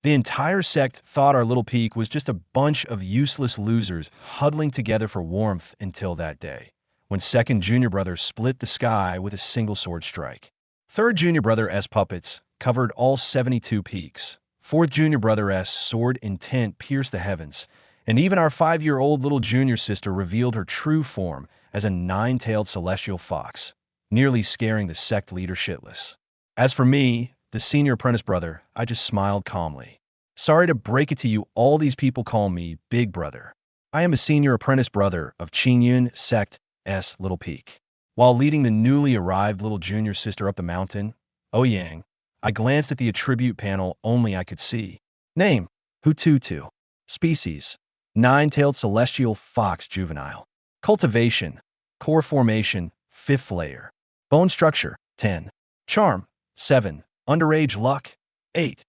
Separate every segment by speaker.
Speaker 1: The entire sect thought our little peak was just a bunch of useless losers huddling together for warmth until that day, when second junior brother split the sky with a single sword strike. Third junior brother S puppets covered all 72 peaks. Fourth junior brother S sword intent pierced the heavens, and even our 5-year-old little junior sister revealed her true form as a 9-tailed celestial fox, nearly scaring the sect leader shitless. As for me, the senior apprentice brother, I just smiled calmly. Sorry to break it to you, all these people call me Big Brother. I am a senior apprentice brother of Qingyun Sect S Little Peak. While leading the newly arrived little junior sister up the mountain, Ouyang, I glanced at the attribute panel only I could see. Name, Hututu. Species, 9-tailed celestial fox juvenile. Cultivation, core formation, 5th layer. Bone structure, 10. Charm, 7. Underage luck, 8.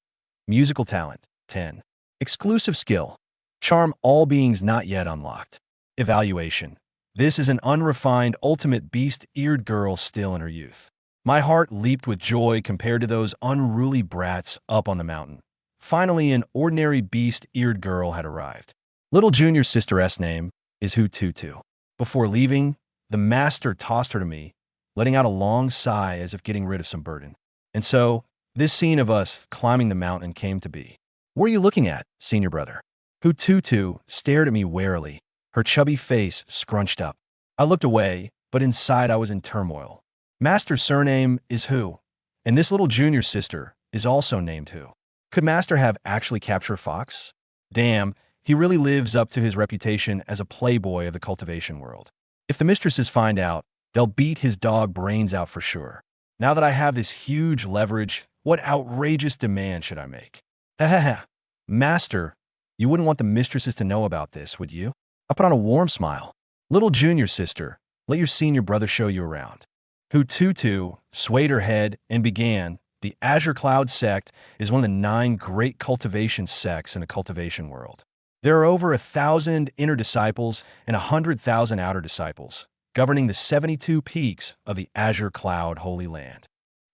Speaker 1: Musical talent, 10. Exclusive skill, charm all beings not yet unlocked. Evaluation. This is an unrefined, ultimate beast-eared girl still in her youth. My heart leaped with joy compared to those unruly brats up on the mountain. Finally, an ordinary beast-eared girl had arrived. Little junior sister S name is Hututu. Before leaving, the master tossed her to me, letting out a long sigh as if getting rid of some burden. And so, this scene of us climbing the mountain came to be. What are you looking at, senior brother? Hututu stared at me warily, her chubby face scrunched up. I looked away, but inside I was in turmoil. Master's surname is Hu, and this little junior sister is also named Hu. Could Master have actually captured a fox? Damn, he really lives up to his reputation as a playboy of the cultivation world. If the mistresses find out, they'll beat his dog brains out for sure. Now that I have this huge leverage, what outrageous demand should I make? Ha. Master, you wouldn't want the mistresses to know about this, would you? I put on a warm smile. Little junior sister, let your senior brother show you around. Hututu swayed her head and began. The Azure Cloud Sect is one of the 9 great cultivation sects in the cultivation world. There are over 1,000 inner disciples and 100,000 outer disciples, governing the 72 peaks of the Azure Cloud Holy Land,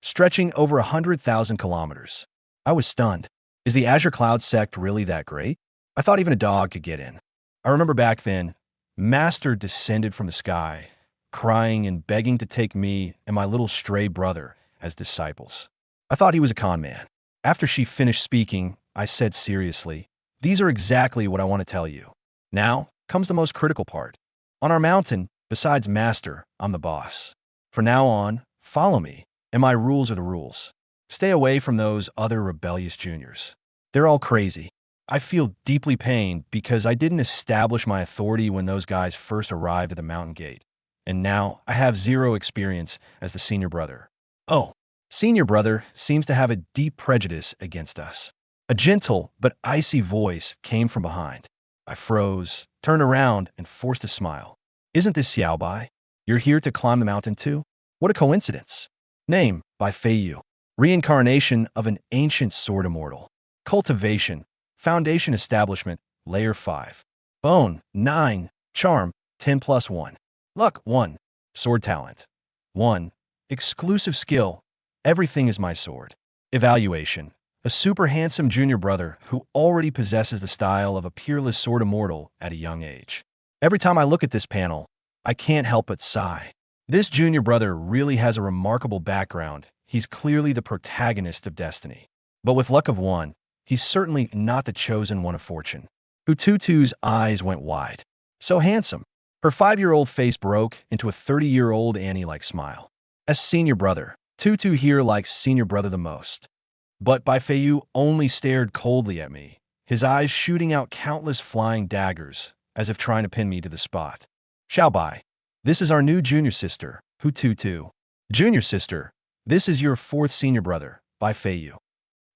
Speaker 1: stretching over 100,000 kilometers. I was stunned. Is the Azure Cloud Sect really that great? I thought even a dog could get in. I remember back then, Master descended from the sky, crying and begging to take me and my little stray brother as disciples. I thought he was a con man. After she finished speaking, I said seriously, "These are exactly what I want to tell you." Now comes the most critical part. On our mountain, besides Master, I'm the boss. From now on, follow me, and my rules are the rules. Stay away from those other rebellious juniors. They're all crazy. I feel deeply pained because I didn't establish my authority when those guys first arrived at the mountain gate. And now I have 0 experience as the senior brother. Oh, senior brother seems to have a deep prejudice against us. A gentle but icy voice came from behind. I froze, turned around, and forced a smile. Isn't this Xiaobai? You're here to climb the mountain too? What a coincidence. Name, by Feiyu. Reincarnation of an ancient sword immortal. Cultivation. Foundation establishment, layer 5. Bone, 9. Charm, 10 plus 1. Luck, 1. Sword talent, 1. Exclusive skill, everything is my sword. Evaluation. A super handsome junior brother who already possesses the style of a peerless sword immortal at a young age. Every time I look at this panel, I can't help but sigh. This junior brother really has a remarkable background. He's clearly the protagonist of destiny. But with luck of 1, he's certainly not the chosen one of fortune. Hututu's eyes went wide. So handsome. Her 5-year-old face broke into a 30-year-old Annie-like smile. As senior brother, Tutu here likes senior brother the most. But Bai Feiyu only stared coldly at me, his eyes shooting out countless flying daggers, as if trying to pin me to the spot. Xiaobai, this is our new junior sister, Hututu. Junior sister, this is your 4th senior brother, Bai Feiyu.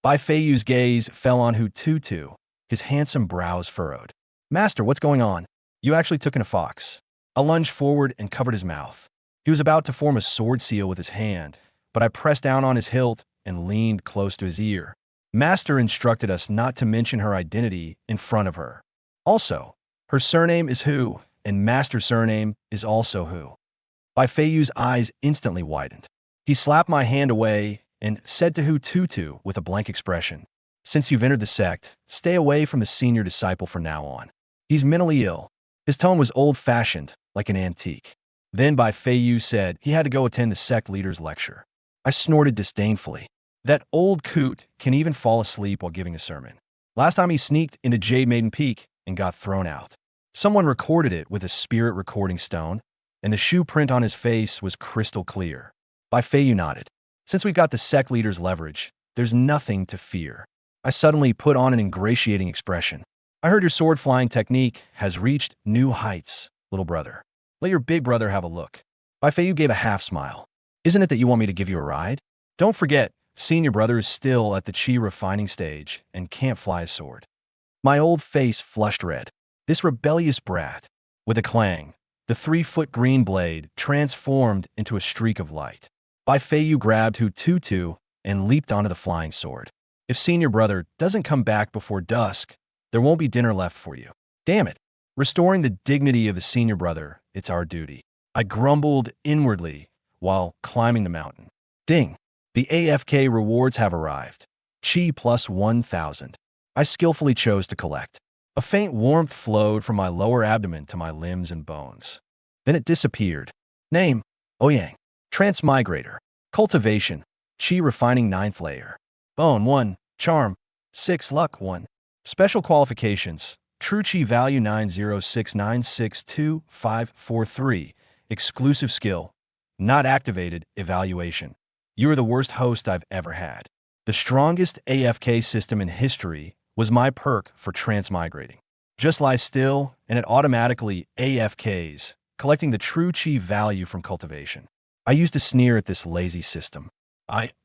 Speaker 1: Bai Feiyu's gaze fell on Hututu, his handsome brows furrowed. Master, what's going on? You actually took in a fox. I lunged forward and covered his mouth. He was about to form a sword seal with his hand, but I pressed down on his hilt and leaned close to his ear. Master instructed us not to mention her identity in front of her. Also, her surname is Hu, and Master's surname is also Hu. Bai Feiyu's eyes instantly widened. He slapped my hand away and said to Hututu with a blank expression, Since you've entered the sect, stay away from the senior disciple from now on. He's mentally ill. His tone was old-fashioned, like an antique. Then Bai Feiyu said he had to go attend the sect leader's lecture. I snorted disdainfully. That old coot can even fall asleep while giving a sermon. Last time he sneaked into Jade Maiden Peak and got thrown out. Someone recorded it with a spirit recording stone, and the shoe print on his face was crystal clear. Bai Feiyu nodded. Since we've got the sect leader's leverage, there's nothing to fear. I suddenly put on an ingratiating expression. I heard your sword flying technique has reached new heights, little brother. Let your big brother have a look. Bai Feiyu gave a half smile. Isn't it that you want me to give you a ride? Don't forget, senior brother is still at the Qi refining stage and can't fly a sword. My old face flushed red. This rebellious brat. With a clang, the 3-foot green blade transformed into a streak of light. Bai Feiyu grabbed Hu Tutu and leaped onto the flying sword. If senior brother doesn't come back before dusk, there won't be dinner left for you. Damn it. Restoring the dignity of the senior brother, it's our duty. I grumbled inwardly while climbing the mountain. Ding. The AFK rewards have arrived. Qi plus 1,000. I skillfully chose to collect. A faint warmth flowed from my lower abdomen to my limbs and bones. Then it disappeared. Name, Ouyang. Transmigrator. Cultivation. Qi refining 9th layer. Bone 1. Charm. 6 luck 1. Special qualifications. True Qi value 906962543. Exclusive skill. Not activated. Evaluation. You are the worst host I've ever had. The strongest AFK system in history was my perk for transmigrating. Just lie still, and it automatically AFKs, collecting the true Qi value from cultivation. I used to sneer at this lazy system.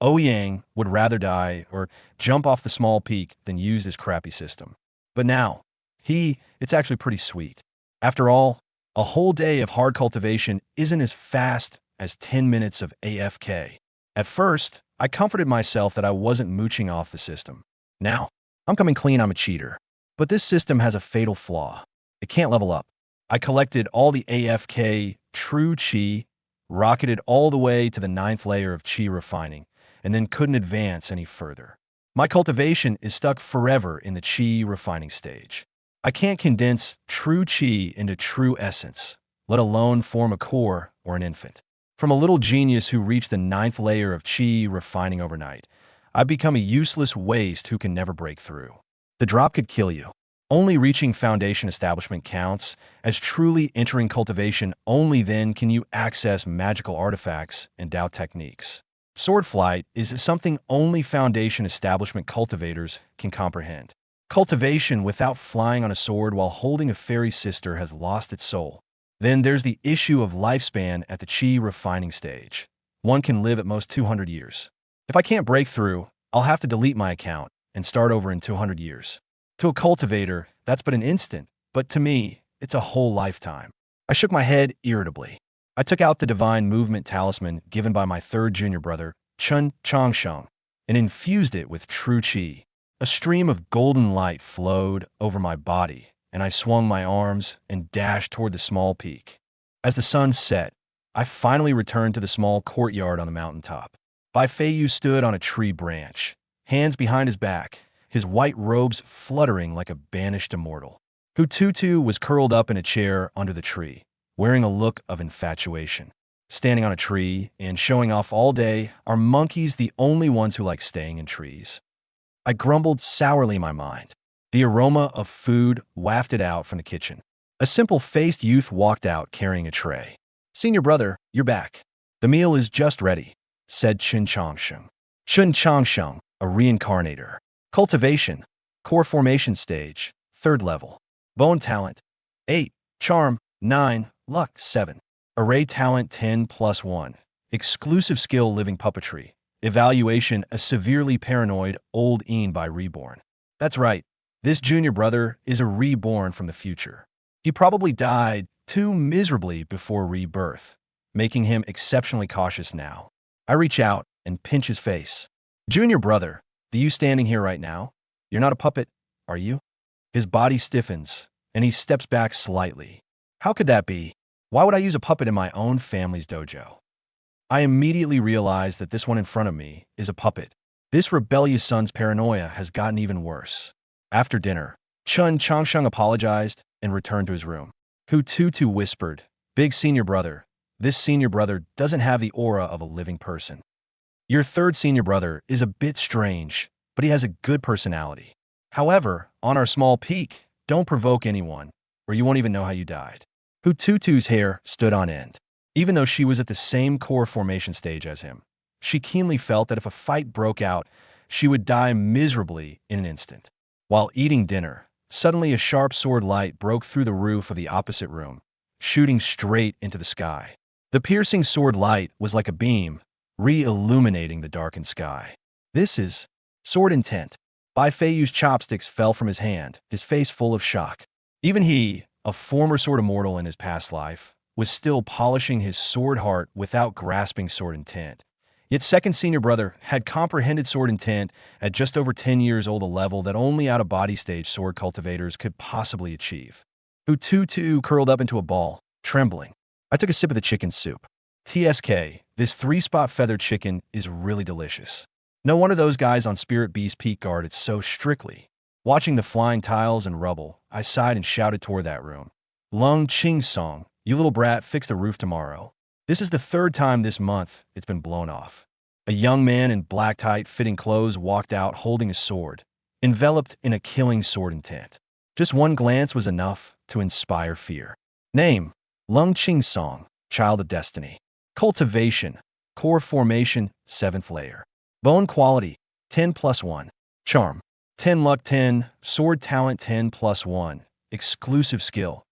Speaker 1: Ouyang would rather die or jump off the small peak than use this crappy system. But now, it's actually pretty sweet. After all, a whole day of hard cultivation isn't as fast as 10 minutes of AFK. At first, I comforted myself that I wasn't mooching off the system. Now, I'm coming clean I'm a cheater. But this system has a fatal flaw. It can't level up. I collected all the AFK true Qi, rocketed all the way to the 9th layer of Qi refining, and then couldn't advance any further. My cultivation is stuck forever in the Qi refining stage. I can't condense true Qi into true essence, let alone form a core or an infant. From a little genius who reached the 9th layer of Qi refining overnight, I've become a useless waste who can never break through. The drop could kill you. Only reaching foundation establishment counts, as truly entering cultivation only then can you access magical artifacts and Dao techniques. Sword flight is something only foundation establishment cultivators can comprehend. Cultivation without flying on a sword while holding a fairy sister has lost its soul. Then there's the issue of lifespan at the Qi refining stage. One can live at most 200 years. If I can't break through, I'll have to delete my account and start over in 200 years. To a cultivator, that's but an instant, but to me, it's a whole lifetime. I shook my head irritably. I took out the divine movement talisman given by my 3rd junior brother, Chun Changsheng, and infused it with true Qi. A stream of golden light flowed over my body, and I swung my arms and dashed toward the small peak. As the sun set, I finally returned to the small courtyard on the mountaintop. Bai Feiyu stood on a tree branch, hands behind his back, his white robes fluttering like a banished immortal. Hu Tutu was curled up in a chair under the tree, wearing a look of infatuation. Standing on a tree and showing off all day, are monkeys the only ones who like staying in trees? I grumbled sourly in my mind. The aroma of food wafted out from the kitchen. A simple-faced youth walked out carrying a tray. "Senior brother, you're back. The meal is just ready," said Chun Changsheng. Chun Changsheng, a reincarnator. Cultivation, core formation stage, 3rd level. Bone talent, 8. Charm, 9. Luck, 7. Array talent, 10 plus 1. Exclusive skill, living puppetry. Evaluation, a severely paranoid old Een by reborn. That's right, this junior brother is a reborn from the future. He probably died too miserably before rebirth, making him exceptionally cautious now. I reach out and pinch his face. "Junior brother, the you standing here right now? You're not a puppet, are you?" His body stiffens, and he steps back slightly. How could that be? Why would I use a puppet in my own family's dojo? I immediately realize that this one in front of me is a puppet. This rebellious son's paranoia has gotten even worse. After dinner, Chun Changsheng apologized and returned to his room. Hu Tutu whispered, "Big senior brother, this senior brother doesn't have the aura of a living person. Your third senior brother is a bit strange, but he has a good personality. However, on our small peak, don't provoke anyone, or you won't even know how you died." Hu Tutu's hair stood on end. Even though she was at the same core formation stage as him, she keenly felt that if a fight broke out, she would die miserably in an instant. While eating dinner, suddenly a sharp sword light broke through the roof of the opposite room, shooting straight into the sky. The piercing sword light was like a beam, re-illuminating the darkened sky. "This is sword intent." Bai Feiyu's chopsticks fell from his hand, his face full of shock. Even he, a former sword immortal in his past life, was still polishing his sword heart without grasping sword intent. Yet second senior brother had comprehended sword intent at just over 10 years old, a level that only out-of-body stage sword cultivators could possibly achieve. Hu Tutu curled up into a ball, trembling. I took a sip of the chicken soup. TSK, this 3-spot feathered chicken is really delicious. No wonder those guys on Spirit Beast Peak guard it so strictly. Watching the flying tiles and rubble, I sighed and shouted toward that room. "Lung Ching Song, you little brat, fix the roof tomorrow. This is the 3rd time this month it's been blown off." A young man in black tight-fitting clothes walked out holding a sword, enveloped in a killing sword intent. Just one glance was enough to inspire fear. Name: Lung Ching Song, Child of Destiny. Cultivation: Core Formation, 7th layer. Bone Quality: 10+1. Charm: 10 Luck 10. Sword Talent: 10+1. Exclusive Skill: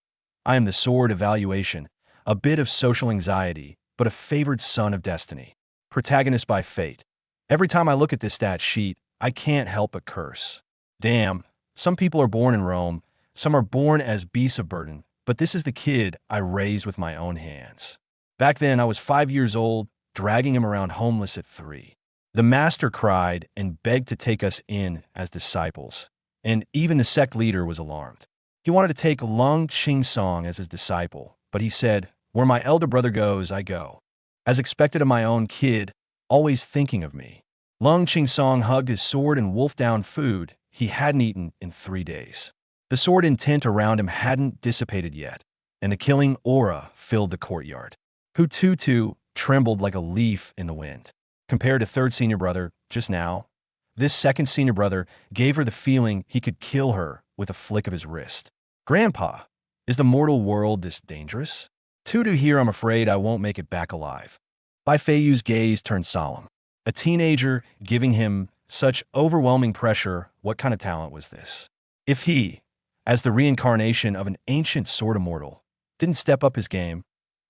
Speaker 1: I am the sword evaluation, a bit of social anxiety, but a favored son of destiny. Protagonist by fate. Every time I look at this stat sheet, I can't help but curse. Damn, some people are born in Rome, some are born as beasts of burden, but this is the kid I raised with my own hands. Back then, I was 5 years old, dragging him around homeless at 3. The master cried and begged to take us in as disciples, and even the sect leader was alarmed. He wanted to take Lung Ching Song as his disciple, but he said, "Where my elder brother goes, I go." As expected of my own kid, always thinking of me. Lung Ching Song hugged his sword and wolfed down food he hadn't eaten in 3 days. The sword intent around him hadn't dissipated yet, and the killing aura filled the courtyard. Hu Tutu trembled like a leaf in the wind. Compared to third senior brother just now, this second senior brother gave her the feeling he could kill her with a flick of his wrist. "Grandpa, is the mortal world this dangerous?" "Tutu here, I'm afraid I won't make it back alive." Bai Feiyu's gaze turned solemn. A teenager giving him such overwhelming pressure, what kind of talent was this? If he, as the reincarnation of an ancient sword immortal, didn't step up his game,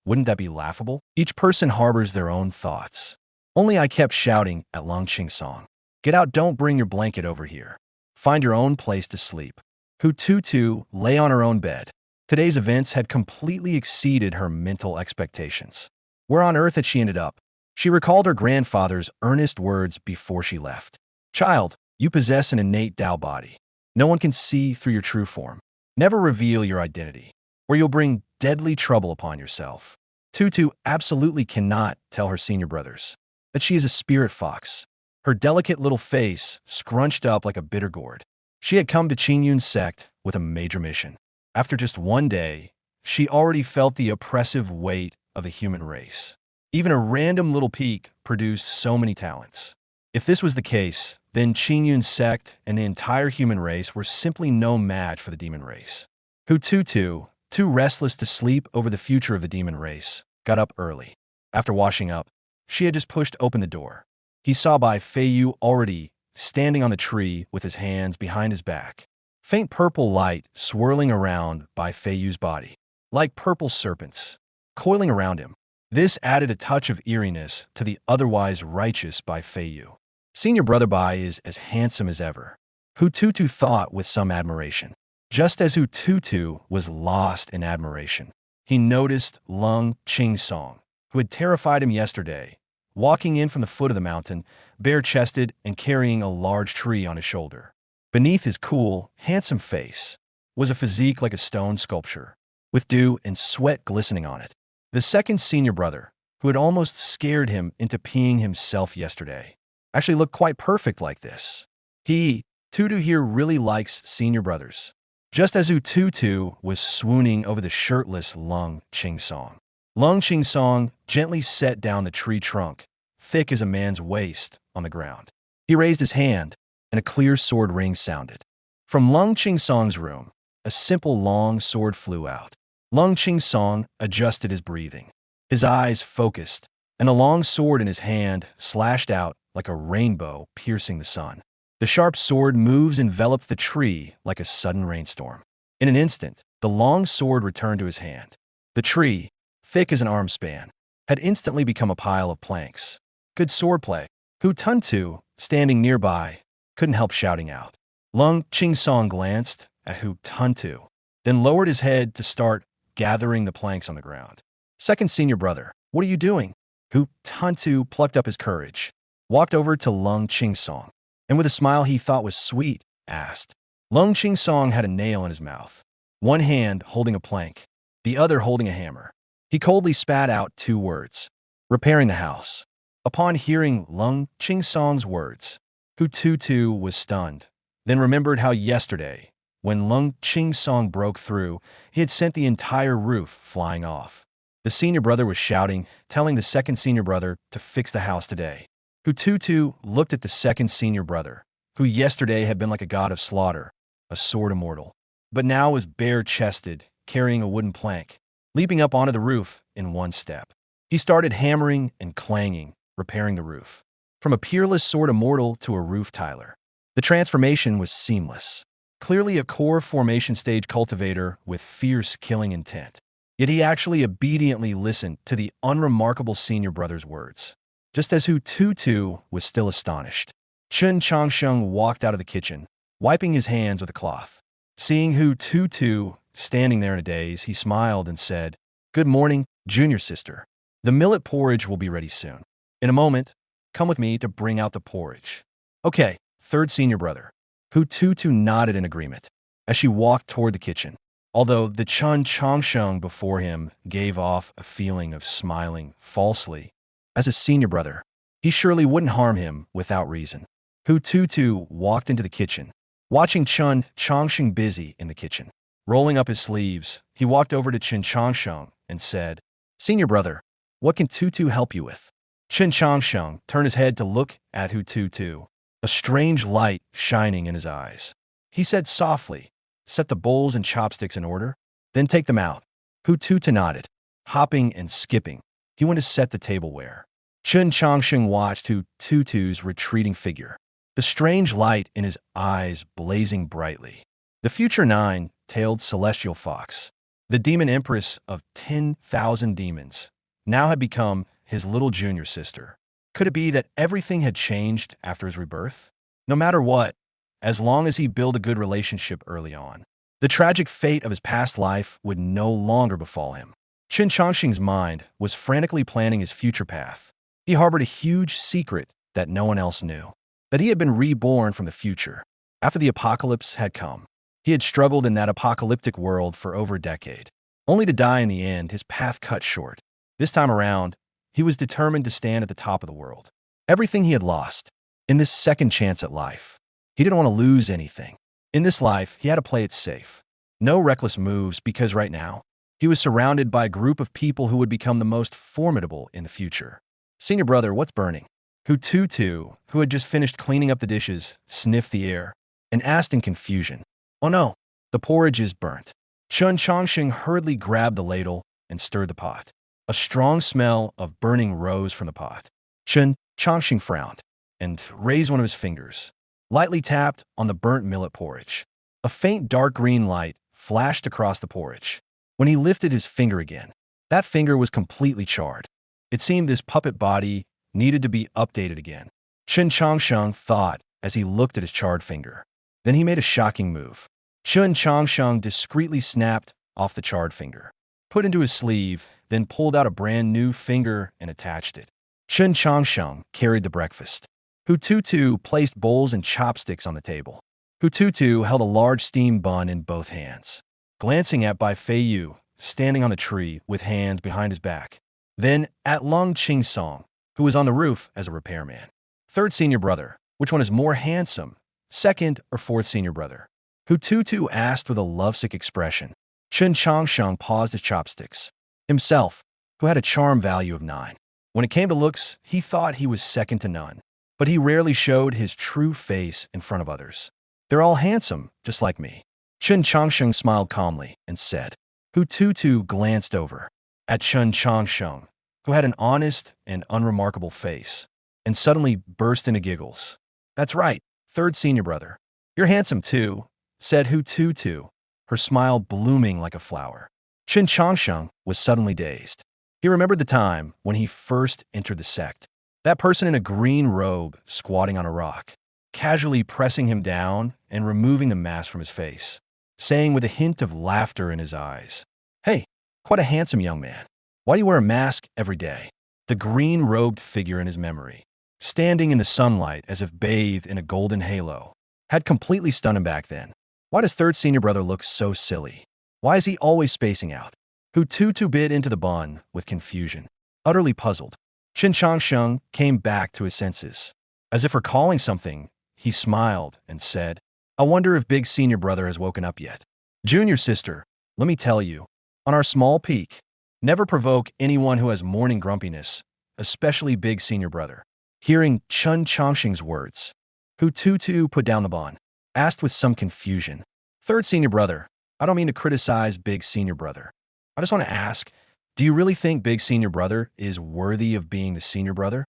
Speaker 1: wouldn't that be laughable? Each person harbors their own thoughts. Only I kept shouting at Lung Ching Song, "Get out, don't bring your blanket over here. Find your own place to sleep." Hu Tutu lay on her own bed. Today's events had completely exceeded her mental expectations. Where on earth had she ended up? She recalled her grandfather's earnest words before she left. "Child, you possess an innate Tao body. No one can see through your true form. Never reveal your identity, or you'll bring deadly trouble upon yourself." Tutu absolutely cannot tell her senior brothers that she is a spirit fox. Her delicate little face scrunched up like a bitter gourd. She had come to Qingyun's sect with a major mission. After just 1 day, she already felt the oppressive weight of the human race. Even a random little peak produced so many talents. If this was the case, then Qingyun's sect and the entire human race were simply no match for the demon race. Hu Tutu, too restless to sleep over the future of the demon race, got up early. After washing up, she had just pushed open the door. He saw Bai Feiyu already standing on the tree with his hands behind his back. Faint purple light swirling around Bai Feiyu's body, like purple serpents, coiling around him. This added a touch of eeriness to the otherwise righteous Bai Feiyu. Senior brother Bai is as handsome as ever, Hu Tutu thought with some admiration. Just as Hu Tutu was lost in admiration, he noticed Lung Ching Song, who had terrified him yesterday, walking in from the foot of the mountain, bare-chested and carrying a large tree on his shoulder. Beneath his cool, handsome face was a physique like a stone sculpture, with dew and sweat glistening on it. The second senior brother, who had almost scared him into peeing himself yesterday. actually look quite perfect like this. Tutu here really likes senior brothers. Just as Tutu was swooning over the shirtless Lung Qingsong. Lung Qingsong gently set down the tree trunk, thick as a man's waist, on the ground. He raised his hand, and a clear sword ring sounded. From Lung Qingsong's room, a simple long sword flew out. Lung Qingsong adjusted his breathing. His eyes focused, and a long sword in his hand slashed out like a rainbow piercing the sun. The sharp sword moves enveloped the tree like a sudden rainstorm. In an instant, the long sword returned to his hand. The tree, thick as an arm span, had instantly become a pile of planks. Good swordplay. Hu Tuntu, standing nearby, couldn't help shouting out. Lung Qingsong glanced at Hu Tuntu, then lowered his head to start gathering the planks on the ground. Second senior brother, what are you doing? Hu Tuntu plucked up his courage, walked over to Lung Qingsong, and with a smile he thought was sweet, asked. Lung Qingsong had a nail in his mouth, one hand holding a plank, the other holding a hammer. He coldly spat out 2 words, repairing the house. Upon hearing Lung Qingsong's words, Hu Tutu was stunned, then remembered how yesterday, when Lung Qingsong broke through, he had sent the entire roof flying off. The senior brother was shouting, telling the second senior brother to fix the house today. Hu Tutu looked at the second senior brother, who yesterday had been like a god of slaughter, a sword immortal, but now was bare-chested, carrying a wooden plank, leaping up onto the roof in one step. He started hammering and clanging, repairing the roof. From a peerless sword immortal to a roof tiler. The transformation was seamless. Clearly a core formation stage cultivator with fierce killing intent. Yet he actually obediently listened to the unremarkable senior brother's words. Just as Hu Tutu was still astonished, Chen Changsheng walked out of the kitchen, wiping his hands with a cloth. Seeing Hu Tutu standing there in a daze, he smiled and said, "Good morning, junior sister. The millet porridge will be ready soon. In a moment, come with me to bring out the porridge." Okay, third senior brother. Hu Tutu nodded in agreement as she walked toward the kitchen, although the Chen Changsheng before him gave off a feeling of smiling falsely. As a senior brother, he surely wouldn't harm him without reason. Hu Tutu walked into the kitchen, watching Chen Changsheng busy in the kitchen. Rolling up his sleeves, he walked over to Chen Changsheng and said, "Senior brother, what can Tutu help you with?" Chen Changsheng turned his head to look at Hu Tutu, a strange light shining in his eyes. He said softly, "Set the bowls and chopsticks in order, then take them out." Hu Tutu nodded, hopping and skipping. He went to set the tableware. Chen Changsheng watched Hu Tutu's retreating figure, the strange light in his eyes blazing brightly. The future 9-tailed celestial fox, the demon empress of 10,000 demons, now had become his little junior sister. Could it be that everything had changed after his rebirth? No matter what, as long as he built a good relationship early on, the tragic fate of his past life would no longer befall him. Chen Changsheng's mind was frantically planning his future path. He harbored a huge secret that no one else knew, that he had been reborn from the future. After the apocalypse had come, he had struggled in that apocalyptic world for over a decade, only to die in the end, his path cut short. This time around, he was determined to stand at the top of the world. Everything he had lost, in this second chance at life, he didn't want to lose anything. In this life, he had to play it safe. No reckless moves, because right now, he was surrounded by a group of people who would become the most formidable in the future. "Senior brother, what's burning?" Hu Tutu, who had just finished cleaning up the dishes, sniffed the air and asked in confusion, "Oh no, the porridge is burnt." Chen Changsheng hurriedly grabbed the ladle and stirred the pot. A strong smell of burning rose from the pot. Chen Changsheng frowned and raised one of his fingers, lightly tapped on the burnt millet porridge. A faint dark green light flashed across the porridge. When he lifted his finger again, that finger was completely charred. It seemed this puppet body needed to be updated again. Chen Changsheng thought as he looked at his charred finger. Then he made a shocking move. Chen Changsheng discreetly snapped off the charred finger, put into his sleeve, then pulled out a brand new finger and attached it. Chen Changsheng carried the breakfast. Hu Tutu placed bowls and chopsticks on the table. Hu Tutu held a large steamed bun in both hands, glancing at Bai Feiyu, standing on the tree with hands behind his back. Then at Lung Qingsong, who was on the roof as a repairman. Third senior brother, which one is more handsome? Second or fourth senior brother? Hututu asked with a lovesick expression. Chen Changsheng paused his chopsticks. Himself, who had a charm value of 9. When it came to looks, he thought he was second to none. But he rarely showed his true face in front of others. They're all handsome, just like me. Chen Changsheng smiled calmly and said. Hututu glanced over at Chen Changsheng, who had an honest and unremarkable face, and suddenly burst into giggles. That's right, third senior brother. You're handsome too, said Hututu, her smile blooming like a flower. Chen Changsheng was suddenly dazed. He remembered the time when he first entered the sect. That person in a green robe squatting on a rock, casually pressing him down and removing the mask from his face, saying with a hint of laughter in his eyes, "Hey, quite a handsome young man. Why do you wear a mask every day?" The green-robed figure in his memory, standing in the sunlight as if bathed in a golden halo, had completely stunned him back then. Why does third senior brother look so silly? Why is he always spacing out? Hututu bit into the bun with confusion, utterly puzzled. Chen Changsheng came back to his senses. As if recalling something, he smiled and said, I wonder if big senior brother has woken up yet. Junior sister, let me tell you, on our small peak, never provoke anyone who has morning grumpiness, especially big senior brother. Hearing Chen Changsheng's words, Hututu put down the bun, asked with some confusion, Third senior brother, I don't mean to criticize big senior brother. I just want to ask, do you really think big senior brother is worthy of being the senior brother?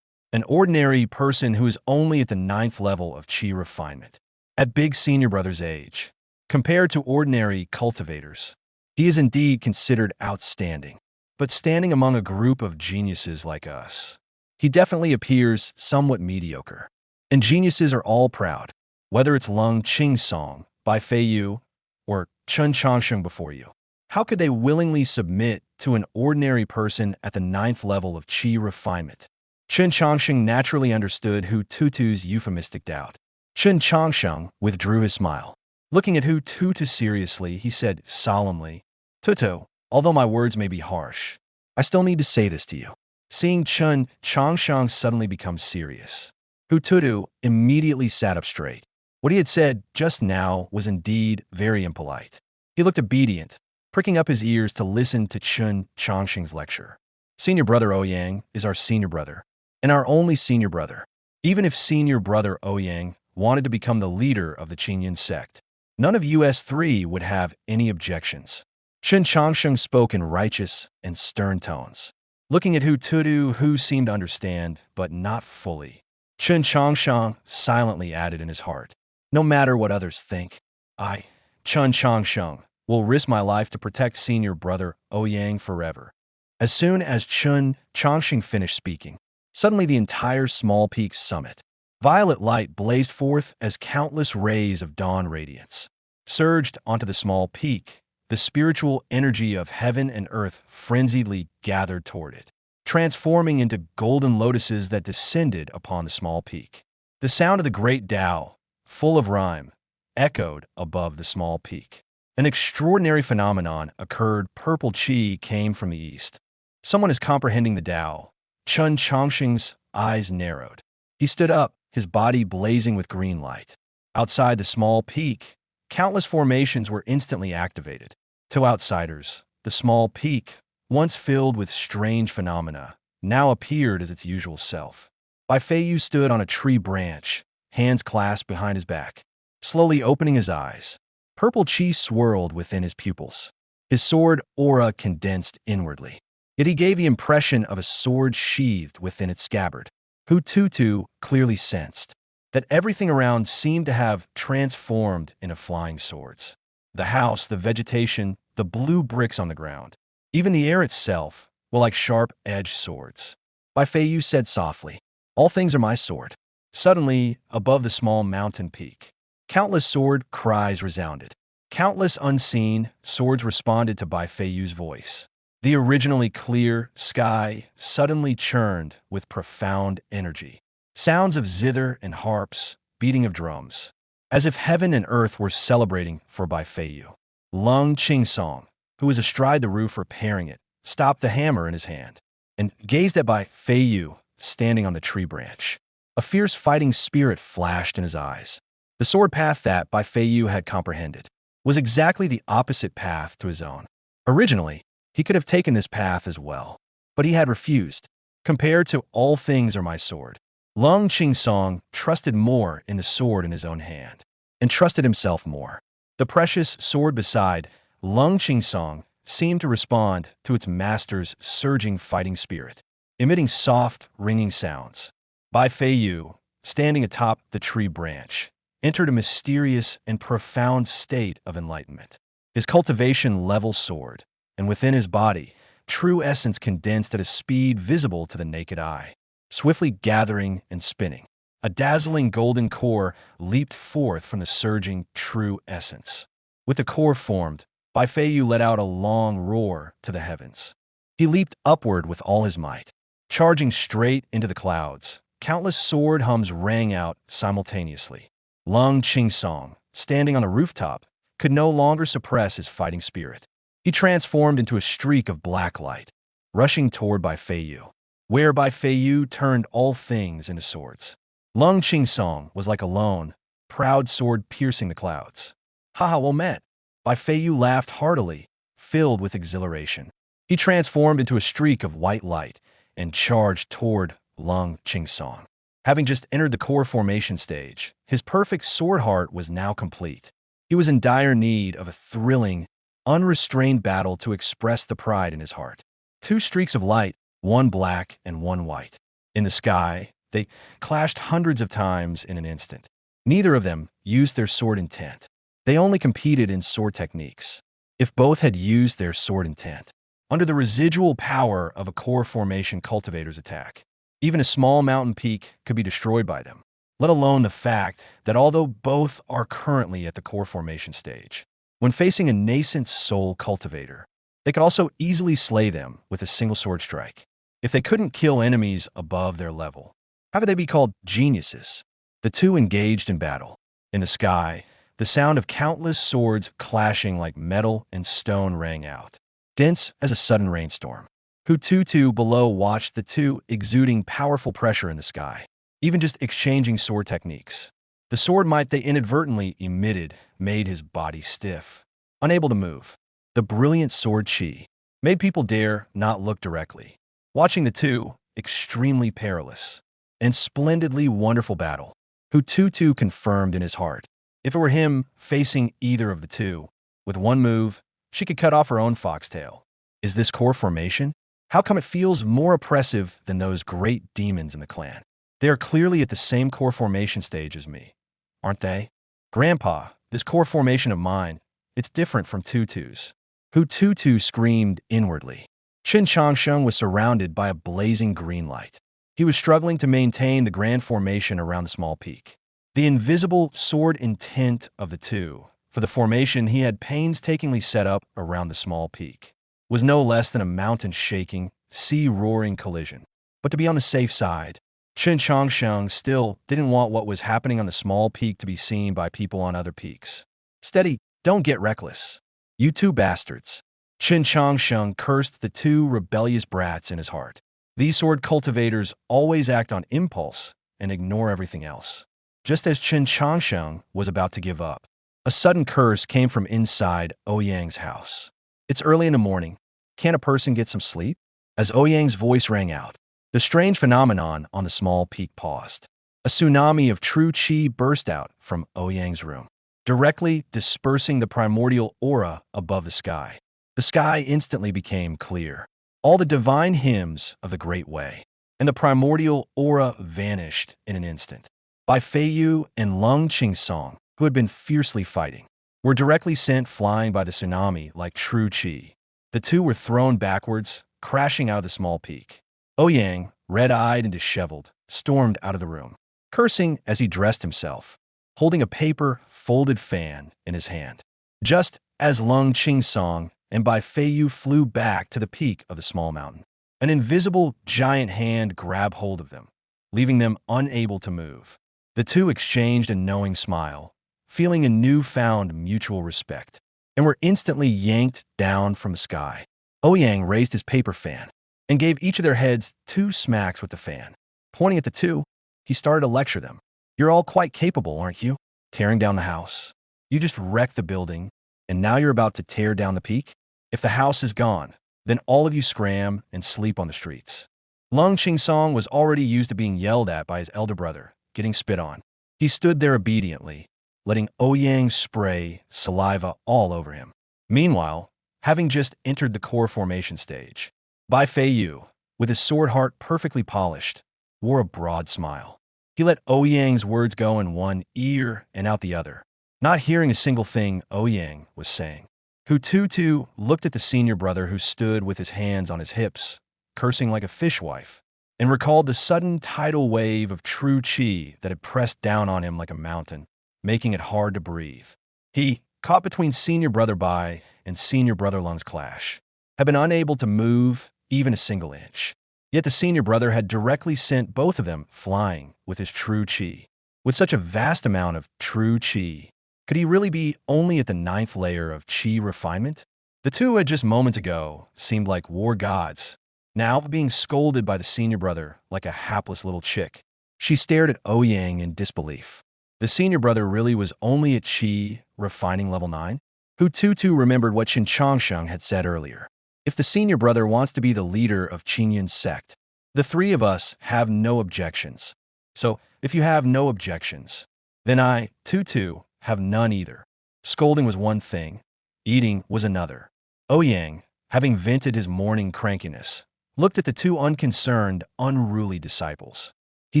Speaker 1: An ordinary person who is only at the 9th level of chi refinement. At big senior brother's age, compared to ordinary cultivators, he is indeed considered outstanding. But standing among a group of geniuses like us, he definitely appears somewhat mediocre. And geniuses are all proud, whether it's Lung Qing Song, Bai Fei Yu, or Chen Changsheng before you. How could they willingly submit to an ordinary person at the 9th level of chi refinement? Chen Changsheng naturally understood Hututu's euphemistic doubt. Chen Changsheng withdrew his smile. Looking at Hututu seriously, he said solemnly, Tutu, although my words may be harsh, I still need to say this to you. Seeing Chen Changsheng suddenly become serious, Hututu immediately sat up straight. What he had said just now was indeed very impolite. He looked obedient, pricking up his ears to listen to Chen Changsheng's lecture. Senior brother Ouyang is our senior brother, and our only senior brother. Even if senior brother Ouyang wanted to become the leader of the Qingyun sect, none of US 3 would have any objections. Chen Changsheng spoke in righteous and stern tones, looking at Hututu, who seemed to understand, but not fully. Chen Changsheng silently added in his heart, no matter what others think, I, Chen Changsheng, will risk my life to protect senior brother Ouyang forever. As soon as Chen Changsheng finished speaking, suddenly the entire small peak summit, violet light blazed forth as countless rays of dawn radiance surged onto the small peak. The spiritual energy of heaven and earth frenziedly gathered toward it, transforming into golden lotuses that descended upon the small peak. The sound of the great Tao, full of rhyme, echoed above the small peak. An extraordinary phenomenon occurred. Purple chi came from the east. Someone is comprehending the Tao. Chen Changsheng's eyes narrowed. He stood up, his body blazing with green light. Outside the small peak, countless formations were instantly activated. To outsiders, the small peak, once filled with strange phenomena, now appeared as its usual self. Bai Fei Yu stood on a tree branch, hands clasped behind his back, slowly opening his eyes. Purple chi swirled within his pupils. His sword aura condensed inwardly. Yet he gave the impression of a sword sheathed within its scabbard. Hututu clearly sensed that everything around seemed to have transformed into flying swords. The house, the vegetation, the blue bricks on the ground, even the air itself were like sharp-edged swords. Bai Fei Yu said softly, all things are my sword. Suddenly, above the small mountain peak, countless sword cries resounded. Countless unseen swords responded to Bai Fei Yu's voice. The originally clear sky suddenly churned with profound energy. Sounds of zither and harps, beating of drums, as if heaven and earth were celebrating for Bai Fei Yu. Lung Qing Song, who was astride the roof repairing it, stopped the hammer in his hand and gazed at Bai Fei Yu standing on the tree branch. A fierce fighting spirit flashed in his eyes. The sword path that Bai Feiyu had comprehended was exactly the opposite path to his own. Originally, he could have taken this path as well, but he had refused. Compared to all things are my sword, Lung Qingsong trusted more in the sword in his own hand, and trusted himself more. The precious sword beside Lung Qingsong seemed to respond to its master's surging fighting spirit, emitting soft, ringing sounds. Bai Feiyu, standing atop the tree branch, entered a mysterious and profound state of enlightenment. His cultivation-level sword, and within his body, true essence condensed at a speed visible to the naked eye, swiftly gathering and spinning. A dazzling golden core leaped forth from the surging true essence. With the core formed, Bai Feiyu let out a long roar to the heavens. He leaped upward with all his might, charging straight into the clouds. Countless sword hums rang out simultaneously. Lung Qingsong, standing on a rooftop, could no longer suppress his fighting spirit. He transformed into a streak of black light, rushing toward Bai Feiyu, where Bai Feiyu turned all things into swords. Lung Qingsong was like a lone, proud sword piercing the clouds. "Haha, well met." Bai Feiyu laughed heartily, filled with exhilaration. He transformed into a streak of white light and charged toward Lung Qingsong. Having just entered the core formation stage, his perfect sword heart was now complete. He was in dire need of a thrilling, unrestrained battle to express the pride in his heart. Two streaks of light, one black and one white. In the sky, they clashed hundreds of times in an instant. Neither of them used their sword intent. They only competed in sword techniques. If both had used their sword intent, under the residual power of a core formation cultivator's attack, even a small mountain peak could be destroyed by them, let alone the fact that although both are currently at the core formation stage, when facing a nascent soul cultivator, they could also easily slay them with a single sword strike. If they couldn't kill enemies above their level, how could they be called geniuses? The two engaged in battle. In the sky, the sound of countless swords clashing like metal and stone rang out, dense as a sudden rainstorm. Hututu below watched the two exuding powerful pressure in the sky, even just exchanging sword techniques. The sword might they inadvertently emitted made his body stiff, unable to move. The brilliant sword chi made people dare not look directly. Watching the two, extremely perilous and splendidly wonderful battle, Hututu confirmed in his heart, if it were him facing either of the two, with one move, she could cut off her own foxtail. Is this core formation? How come it feels more oppressive than those great demons in the clan? They are clearly at the same core formation stage as me, aren't they? Grandpa, this core formation of mine, it's different from Tutu's. Hututu screamed inwardly. Qin Changsheng was surrounded by a blazing green light. He was struggling to maintain the grand formation around the small peak. The invisible sword intent of the two, for the formation he had painstakingly set up around the small peak, was no less than a mountain-shaking, sea-roaring collision. But to be on the safe side, Qin Changsheng still didn't want what was happening on the small peak to be seen by people on other peaks. Steady, don't get reckless. You two bastards. Qin Changsheng cursed the two rebellious brats in his heart. These sword cultivators always act on impulse and ignore everything else. Just as Qin Changsheng was about to give up, a sudden curse came from inside Ouyang's house. It's early in the morning. Can't a person get some sleep? As Ouyang's voice rang out, the strange phenomenon on the small peak paused. A tsunami of true qi burst out from Ouyang's room, directly dispersing the primordial aura above the sky. The sky instantly became clear. All the divine hymns of the Great Way and the primordial aura vanished in an instant. Bai Feiyu and Lung Qingsong, who had been fiercely fighting, were directly sent flying by the tsunami like true qi. The two were thrown backwards, crashing out of the small peak. Ouyang, red-eyed and disheveled, stormed out of the room, cursing as he dressed himself, holding a paper folded fan in his hand. Just as Lung Qingsong and Bai Feiyu flew back to the peak of the small mountain, an invisible giant hand grabbed hold of them, leaving them unable to move. The two exchanged a knowing smile, feeling a newfound mutual respect, and were instantly yanked down from the sky. Ouyang raised his paper fan and gave each of their heads 2 smacks with the fan. Pointing at the two, he started to lecture them. You're all quite capable, aren't you? Tearing down the house. You just wrecked the building, and now you're about to tear down the peak? If the house is gone, then all of you scram and sleep on the streets. Lung Qingsong was already used to being yelled at by his elder brother, getting spit on. He stood there obediently, letting Ouyang spray saliva all over him. Meanwhile, having just entered the core formation stage, Bai Feiyu, with his sword heart perfectly polished, wore a broad smile. He let Ouyang's words go in one ear and out the other, not hearing a single thing Ouyang was saying. Hu Tutu looked at the senior brother who stood with his hands on his hips, cursing like a fishwife, and recalled the sudden tidal wave of true qi that had pressed down on him like a mountain, making it hard to breathe. He, caught between senior brother Bai and senior brother Lung's clash, had been unable to move even a single inch. Yet the senior brother had directly sent both of them flying with his true qi. With such a vast amount of true qi, could he really be only at the 9th layer of qi refinement? The two had just moments ago seemed like war gods, now being scolded by the senior brother like a hapless little chick. She stared at Ouyang in disbelief. The senior brother really was only at qi refining level 9? Hu Tutu remembered what Qin Changsheng had said earlier. If the senior brother wants to be the leader of Qingyun's sect, the three of us have no objections. So, if you have no objections, then I, Tutu, have none either. Scolding was one thing, eating was another. Ouyang, having vented his morning crankiness, looked at the two unconcerned, unruly disciples. He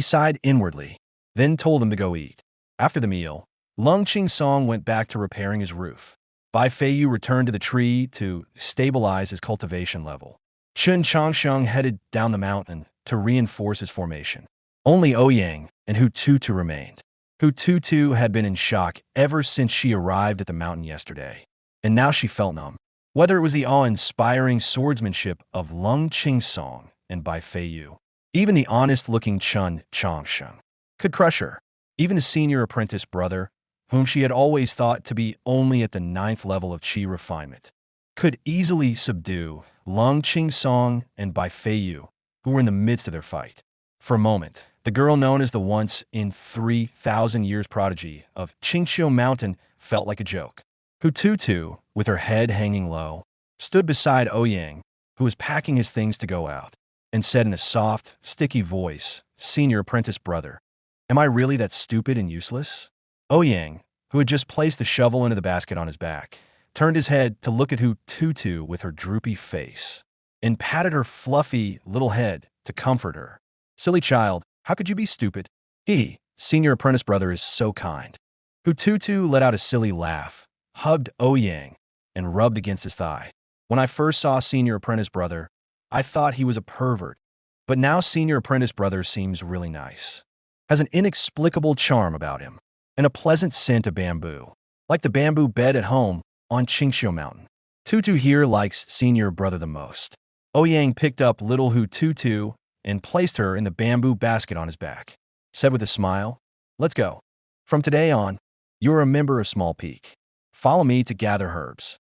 Speaker 1: sighed inwardly, then told them to go eat. After the meal, Lung Qingsong went back to repairing his roof. Bai Feiyu returned to the tree to stabilize his cultivation level. Qin Changsheng headed down the mountain to reinforce his formation. Only Ouyang and Hu Tutu remained. Hu Tutu had been in shock ever since she arrived at the mountain yesterday, and now she felt numb. Whether it was the awe-inspiring swordsmanship of Lung Qingsong and Bai Feiyu, even the honest-looking Qin Changsheng could crush her. Even the senior apprentice brother, whom she had always thought to be only at the 9th level of qi refinement, could easily subdue Lung Qingsong and Bai Feiyu, who were in the midst of their fight. For a moment, the girl known as the once in 3,000 years prodigy of Qingqiu Mountain felt like a joke. Hu Tutu, with her head hanging low, stood beside Ouyang, who was packing his things to go out, and said in a soft, sticky voice, "Senior apprentice brother, am I really that stupid and useless?" Ouyang, who had just placed the shovel into the basket on his back, turned his head to look at Hu Tutu with her droopy face, and patted her fluffy little head to comfort her. "Silly child, how could you be stupid? He, senior apprentice brother, is so kind." Hu Tutu let out a silly laugh, hugged Ouyang, and rubbed against his thigh. "When I first saw senior apprentice brother, I thought he was a pervert, but now senior apprentice brother seems really nice. Has an inexplicable charm about him, and a pleasant scent of bamboo, like the bamboo bed at home on Qingqiu Mountain. Tutu here likes senior brother the most." Ouyang picked up little Hu Tutu and placed her in the bamboo basket on his back, said with a smile, "Let's go. From today on, you are a member of Small Peak. Follow me to gather herbs.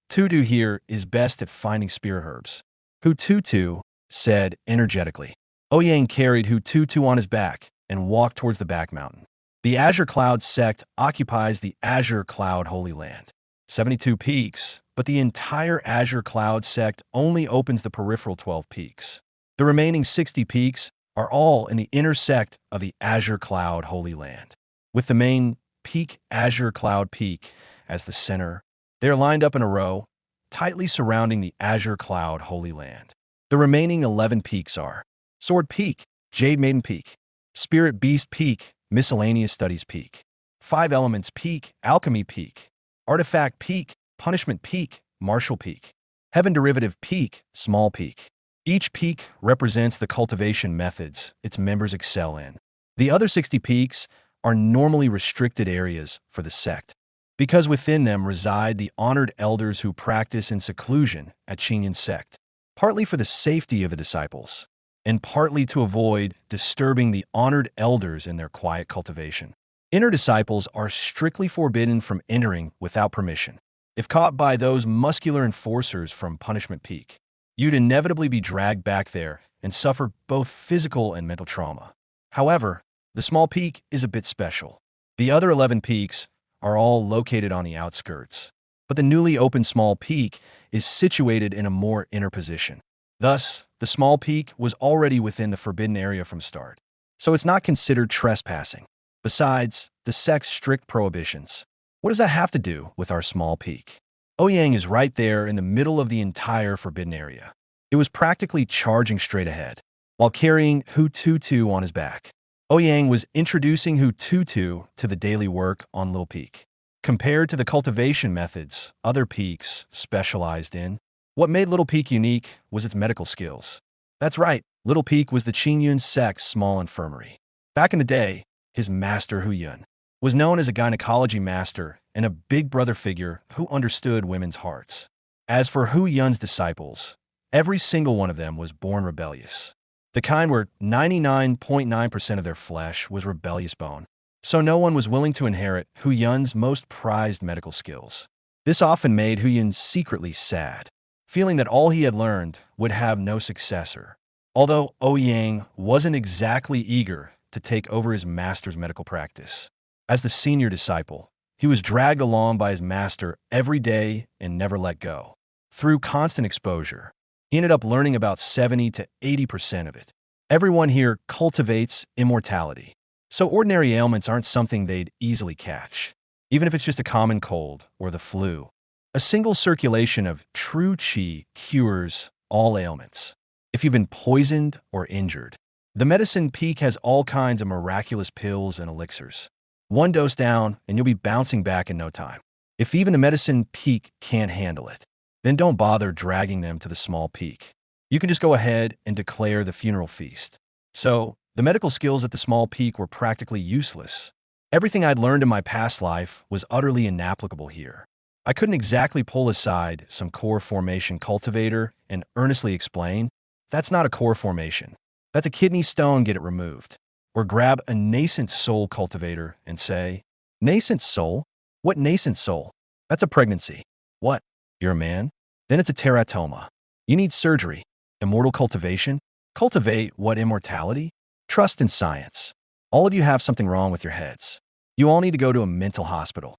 Speaker 1: Tutu here is best at finding spirit herbs." Hu Tutu said energetically. Ouyang carried Hu Tutu on his back and walked towards the back mountain. The Azure Cloud Sect occupies the Azure Cloud Holy Land. 72 peaks, but the entire Azure Cloud Sect only opens the peripheral 12 peaks. The remaining 60 peaks are all in the inner sect of the Azure Cloud Holy Land. With the main peak, Azure Cloud Peak, as the center, they are lined up in a row, tightly surrounding the Azure Cloud Holy Land. The remaining 11 peaks are Sword Peak, Jade Maiden Peak, Spirit Beast Peak, Miscellaneous Studies Peak, Five Elements Peak, Alchemy Peak, Artifact Peak, Punishment Peak, Martial Peak, Heaven Derivative Peak, Small Peak. Each peak represents the cultivation methods its members excel in. The other 60 peaks are normally restricted areas for the sect, because within them reside the honored elders who practice in seclusion at Qingyun sect, partly for the safety of the disciples, and partly to avoid disturbing the honored elders in their quiet cultivation. Inner disciples are strictly forbidden from entering without permission. If caught by those muscular enforcers from Punishment Peak, you'd inevitably be dragged back there and suffer both physical and mental trauma. However, the small peak is a bit special. The other 11 peaks are all located on the outskirts, but the newly opened small peak is situated in a more inner position. Thus, the small peak was already within the forbidden area from start, so it's not considered trespassing. Besides the sect's strict prohibitions, what does that have to do with our small peak? Ouyang is right there in the middle of the entire forbidden area. It was practically charging straight ahead, while carrying Hu Tutu on his back. Ouyang was introducing Hu Tutu to the daily work on Little Peak. Compared to the cultivation methods other peaks specialized in, what made Little Peak unique was its medical skills. That's right, Little Peak was the Qingyun sect's small infirmary. Back in the day, his master Qingyun was known as a gynecology master and a big brother figure who understood women's hearts. As for Qingyun's disciples, every single one of them was born rebellious. The kind where 99.9% of their flesh was rebellious bone, so no one was willing to inherit Qingyun's most prized medical skills. This often made Qingyun secretly sad, feeling that all he had learned would have no successor. Although Ouyang wasn't exactly eager to take over his master's medical practice. As the senior disciple, he was dragged along by his master every day and never let go. Through constant exposure, he ended up learning about 70 to 80% of it. Everyone here cultivates immortality, so ordinary ailments aren't something they'd easily catch, even if it's just a common cold or the flu. A single circulation of true qi cures all ailments. If you've been poisoned or injured, the medicine peak has all kinds of miraculous pills and elixirs. One dose down, and you'll be bouncing back in no time. If even the medicine peak can't handle it, then don't bother dragging them to the small peak. You can just go ahead and declare the funeral feast. So, the medical skills at the small peak were practically useless. Everything I'd learned in my past life was utterly inapplicable here. I couldn't exactly pull aside some core formation cultivator and earnestly explain, that's not a core formation. That's a kidney stone, get it removed. Or grab a nascent soul cultivator and say, nascent soul? What nascent soul? That's a pregnancy. What? You're a man? Then it's a teratoma. You need surgery. Immortal cultivation? Cultivate what immortality? Trust in science. All of you have something wrong with your heads. You all need to go to a mental hospital.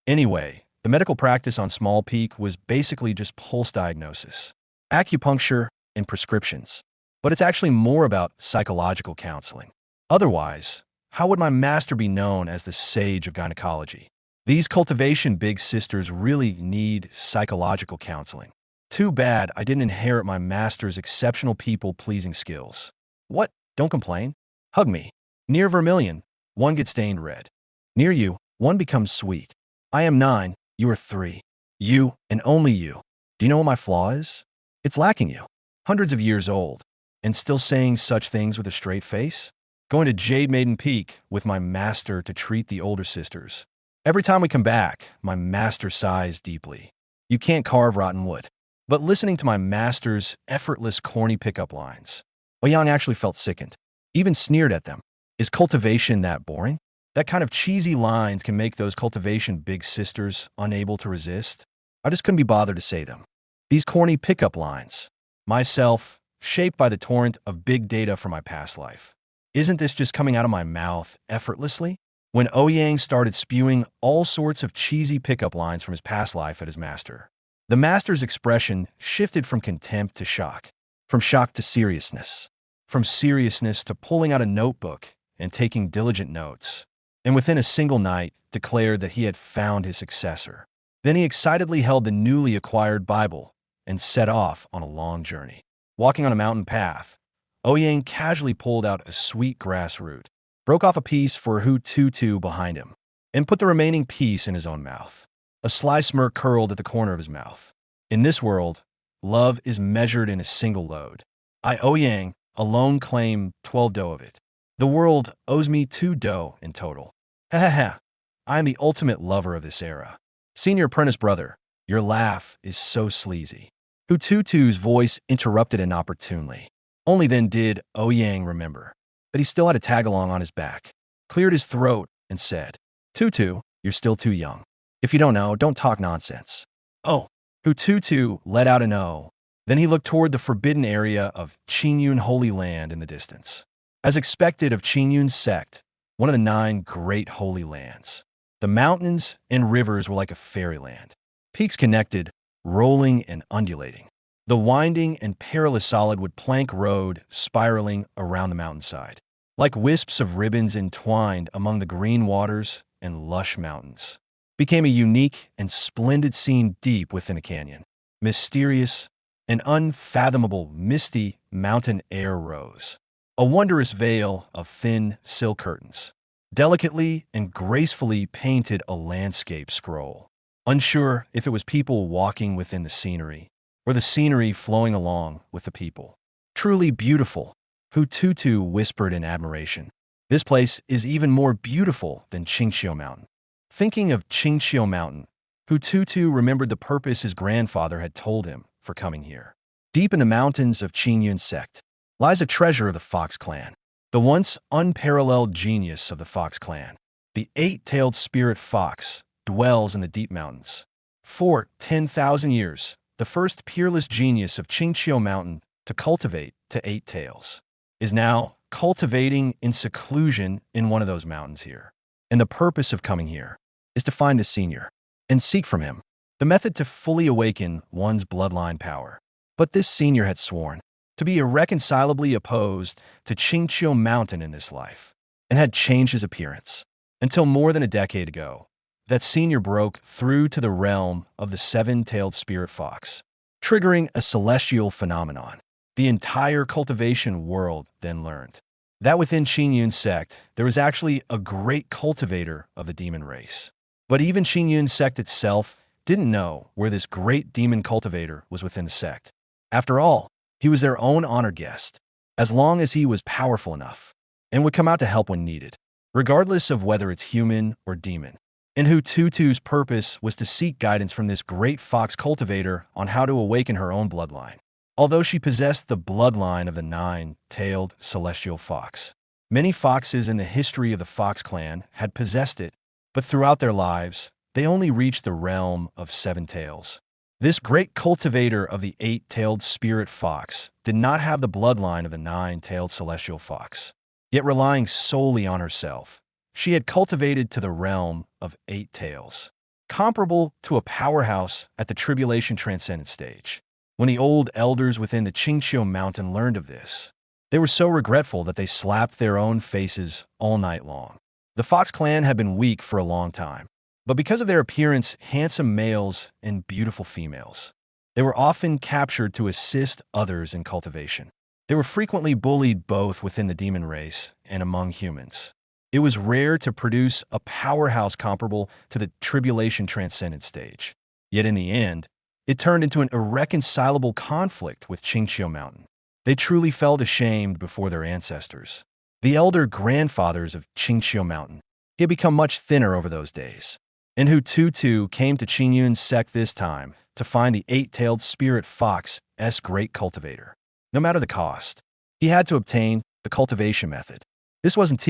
Speaker 1: Anyway, the medical practice on Small Peak was basically just pulse diagnosis, acupuncture, and prescriptions. But it's actually more about psychological counseling. Otherwise, how would my master be known as the sage of gynecology? These cultivation big sisters really need psychological counseling. Too bad I didn't inherit my master's exceptional people-pleasing skills. What? Don't complain. Hug me. Near vermilion, one gets stained red. Near you, one becomes sweet. I am 9, you are 3. You, and only you. Do you know what my flaw is? It's lacking you. Hundreds of years old, and still saying such things with a straight face? Going to Jade Maiden Peak with my master to treat the older sisters. Every time we come back, my master sighs deeply. You can't carve rotten wood. But listening to my master's effortless, corny pickup lines, Ouyang actually felt sickened, even sneered at them. Is cultivation that boring? That kind of cheesy lines can make those cultivation big sisters unable to resist. I just couldn't be bothered to say them. These corny pickup lines. Myself, shaped by the torrent of big data from my past life. Isn't this just coming out of my mouth effortlessly? When Ouyang started spewing all sorts of cheesy pickup lines from his past life at his master, the master's expression shifted from contempt to shock, from shock to seriousness, from seriousness to pulling out a notebook and taking diligent notes, and within a single night declared that he had found his successor. Then he excitedly held the newly acquired Bible and set off on a long journey. Walking on a mountain path, Ouyang casually pulled out a sweet grass root, broke off a piece for Hu Tutu behind him, and put the remaining piece in his own mouth. A sly smirk curled at the corner of his mouth. In this world, love is measured in a single load. I, Ouyang, alone claim 12 dough of it. The world owes me 2 dough in total. Ha ha ha. I am the ultimate lover of this era. Senior apprentice brother, your laugh is so sleazy. Hu Tutu's voice interrupted inopportunely. Only then did Ouyang remember that he still had a tag-along on his back, cleared his throat, and said, Tutu, you're still too young. If you don't know, don't talk nonsense. Oh, Hu Tutu let out an oh. Then he looked toward the forbidden area of Qingyun Holy Land in the distance. As expected of Qingyun's sect, one of the 9 great holy lands, the mountains and rivers were like a fairyland. Peaks connected, rolling and undulating. The winding and perilous solid-wood plank road spiraling around the mountainside, like wisps of ribbons entwined among the green waters and lush mountains, became a unique and splendid scene deep within a canyon. Mysterious and unfathomable misty mountain air rose, a wondrous veil of thin silk curtains, delicately and gracefully painted a landscape scroll. Unsure if it was people walking within the scenery, or the scenery flowing along with the people. Truly beautiful, Hututu whispered in admiration. This place is even more beautiful than Qingxiu Mountain. Thinking of Qingxiu Mountain, Hututu remembered the purpose his grandfather had told him for coming here. Deep in the mountains of Qingyun Sect lies a treasure of the Fox clan, the once unparalleled genius of the Fox clan. The 8-tailed spirit fox dwells in the deep mountains. For 10,000 years, the first peerless genius of Qingxiu Mountain to cultivate to 8 tails is now cultivating in seclusion in one of those mountains here. And the purpose of coming here is to find the senior and seek from him the method to fully awaken one's bloodline power. But this senior had sworn to be irreconcilably opposed to Qingxiu Mountain in this life, and had changed his appearance until more than a decade ago. That senior broke through to the realm of the 7-tailed spirit fox, triggering a celestial phenomenon. The entire cultivation world then learned that within Qingyun Sect, there was actually a great cultivator of the demon race. But even Qingyun Sect itself didn't know where this great demon cultivator was within the sect. After all, he was their own honored guest, as long as he was powerful enough, and would come out to help when needed, regardless of whether it's human or demon. And Hututu's purpose was to seek guidance from this great fox cultivator on how to awaken her own bloodline. Although she possessed the bloodline of the 9-tailed celestial fox, many foxes in the history of the Fox clan had possessed it, but throughout their lives, they only reached the realm of 7 tails. This great cultivator of the 8-tailed spirit fox did not have the bloodline of the 9-tailed celestial fox, yet relying solely on herself, she had cultivated to the realm of 8 tails, comparable to a powerhouse at the tribulation transcendent stage. When the old elders within the Qingxiu Mountain learned of this, they were so regretful that they slapped their own faces all night long. The Fox clan had been weak for a long time, but because of their appearance, handsome males and beautiful females, they were often captured to assist others in cultivation. They were frequently bullied both within the demon race and among humans. It was rare to produce a powerhouse comparable to the tribulation transcendent stage. Yet in the end, it turned into an irreconcilable conflict with Qingxiu Mountain. They truly felt ashamed before their ancestors, the elder grandfathers of Qingxiu Mountain. He had become much thinner over those days. And Hututu came to Qingyun Sect this time to find the 8-tailed spirit fox's great cultivator. No matter the cost, he had to obtain the cultivation method. This wasn't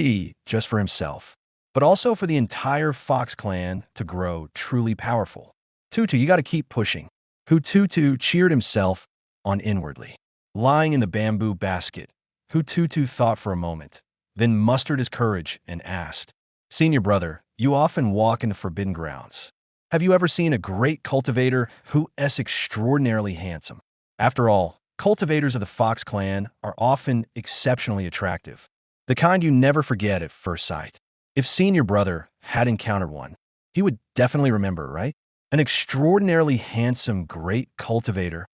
Speaker 1: just for himself, but also for the entire Fox clan to grow truly powerful. Tutu, you got to keep pushing. Hututu cheered himself on inwardly. Lying in the bamboo basket, Hututu thought for a moment, then mustered his courage and asked, "Senior brother, you often walk in the forbidden grounds. Have you ever seen a great cultivator who is extraordinarily handsome?" After all, cultivators of the Fox clan are often exceptionally attractive, the kind you never forget at first sight. If senior brother had encountered one, he would definitely remember, right? An extraordinarily handsome great cultivator.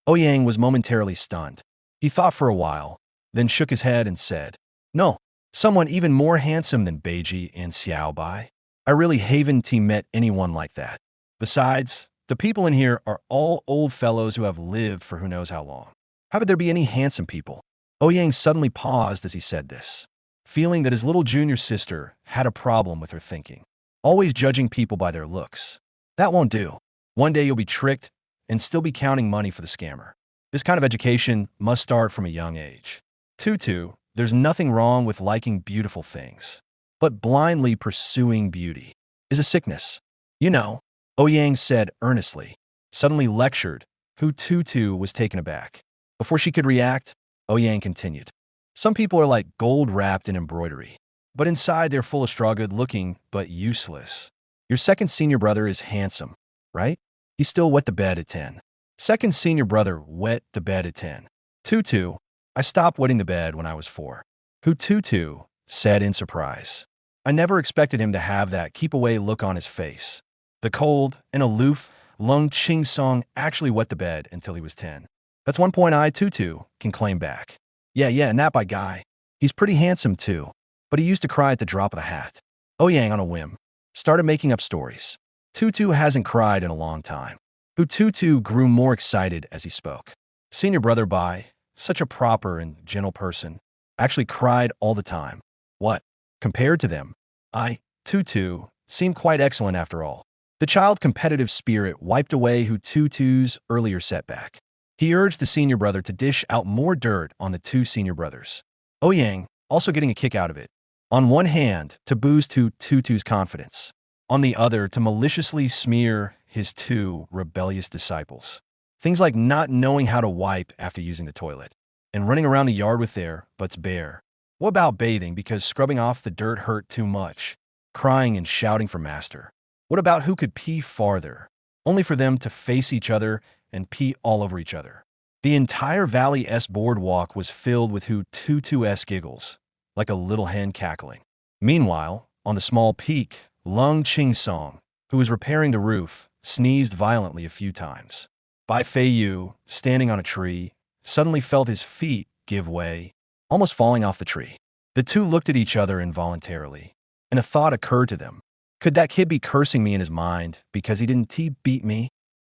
Speaker 1: Ouyang was momentarily stunned. He thought for a while, then shook his head and said, "No, someone even more handsome than Beiji and Xiaobai. I really haven't met anyone like that. Besides, the people in here are all old fellows who have lived for who knows how long. How could there be any handsome people?" Ouyang suddenly paused as he said this, feeling that his little junior sister had a problem with her thinking, always judging people by their looks. That won't do. One day you'll be tricked and still be counting money for the scammer. This kind of education must start from a young age. Tutu, there's nothing wrong with liking beautiful things, but blindly pursuing beauty is a sickness. You know, Ouyang said earnestly, suddenly lectured. Hututu was taken aback. Before she could react, Ouyang continued, Some people are like gold wrapped in embroidery, but inside they're full of straw good looking, but useless. Your second senior brother is handsome, right? He still wet the bed at 10. Second senior brother wet the bed at 10. Tutu, I stopped wetting the bed when I was 4. Who Tutu said in surprise. I never expected him to have that keep-away look on his face. The cold and aloof Lung Ching Song actually wet the bed until he was 10. That's one point I, Tutu, can claim back. Yeah, and that by guy. He's pretty handsome too, but he used to cry at the drop of a hat. Ouyang on a whim started making up stories. Tutu hasn't cried in a long time. Who Tutu grew more excited as he spoke. Senior brother Bai, such a proper and gentle person, actually cried all the time. What? Compared to them, I, Tutu, seemed quite excellent after all. The child competitive spirit wiped away Hu Tutu's earlier setback. He urged the senior brother to dish out more dirt on the two senior brothers. Ouyang, also getting a kick out of it. On one hand, to boost Hu Tutu's confidence. On the other, to maliciously smear his two rebellious disciples. Things like not knowing how to wipe after using the toilet, and running around the yard with their butts bare. What about bathing because scrubbing off the dirt hurt too much? Crying and shouting for master. What about who could pee farther? Only for them to face each other and pee all over each other. The entire Valley S boardwalk was filled with Hu Tutu-esque giggles, like a little hen cackling. Meanwhile, on the small peak, Lung Ching Song, who was repairing the roof, sneezed violently a few times. Bai Fei Yu, standing on a tree, suddenly felt his feet give way, almost falling off the tree. The two looked at each other involuntarily, and a thought occurred to them. Could that kid be cursing me in his mind because he didn't beat me?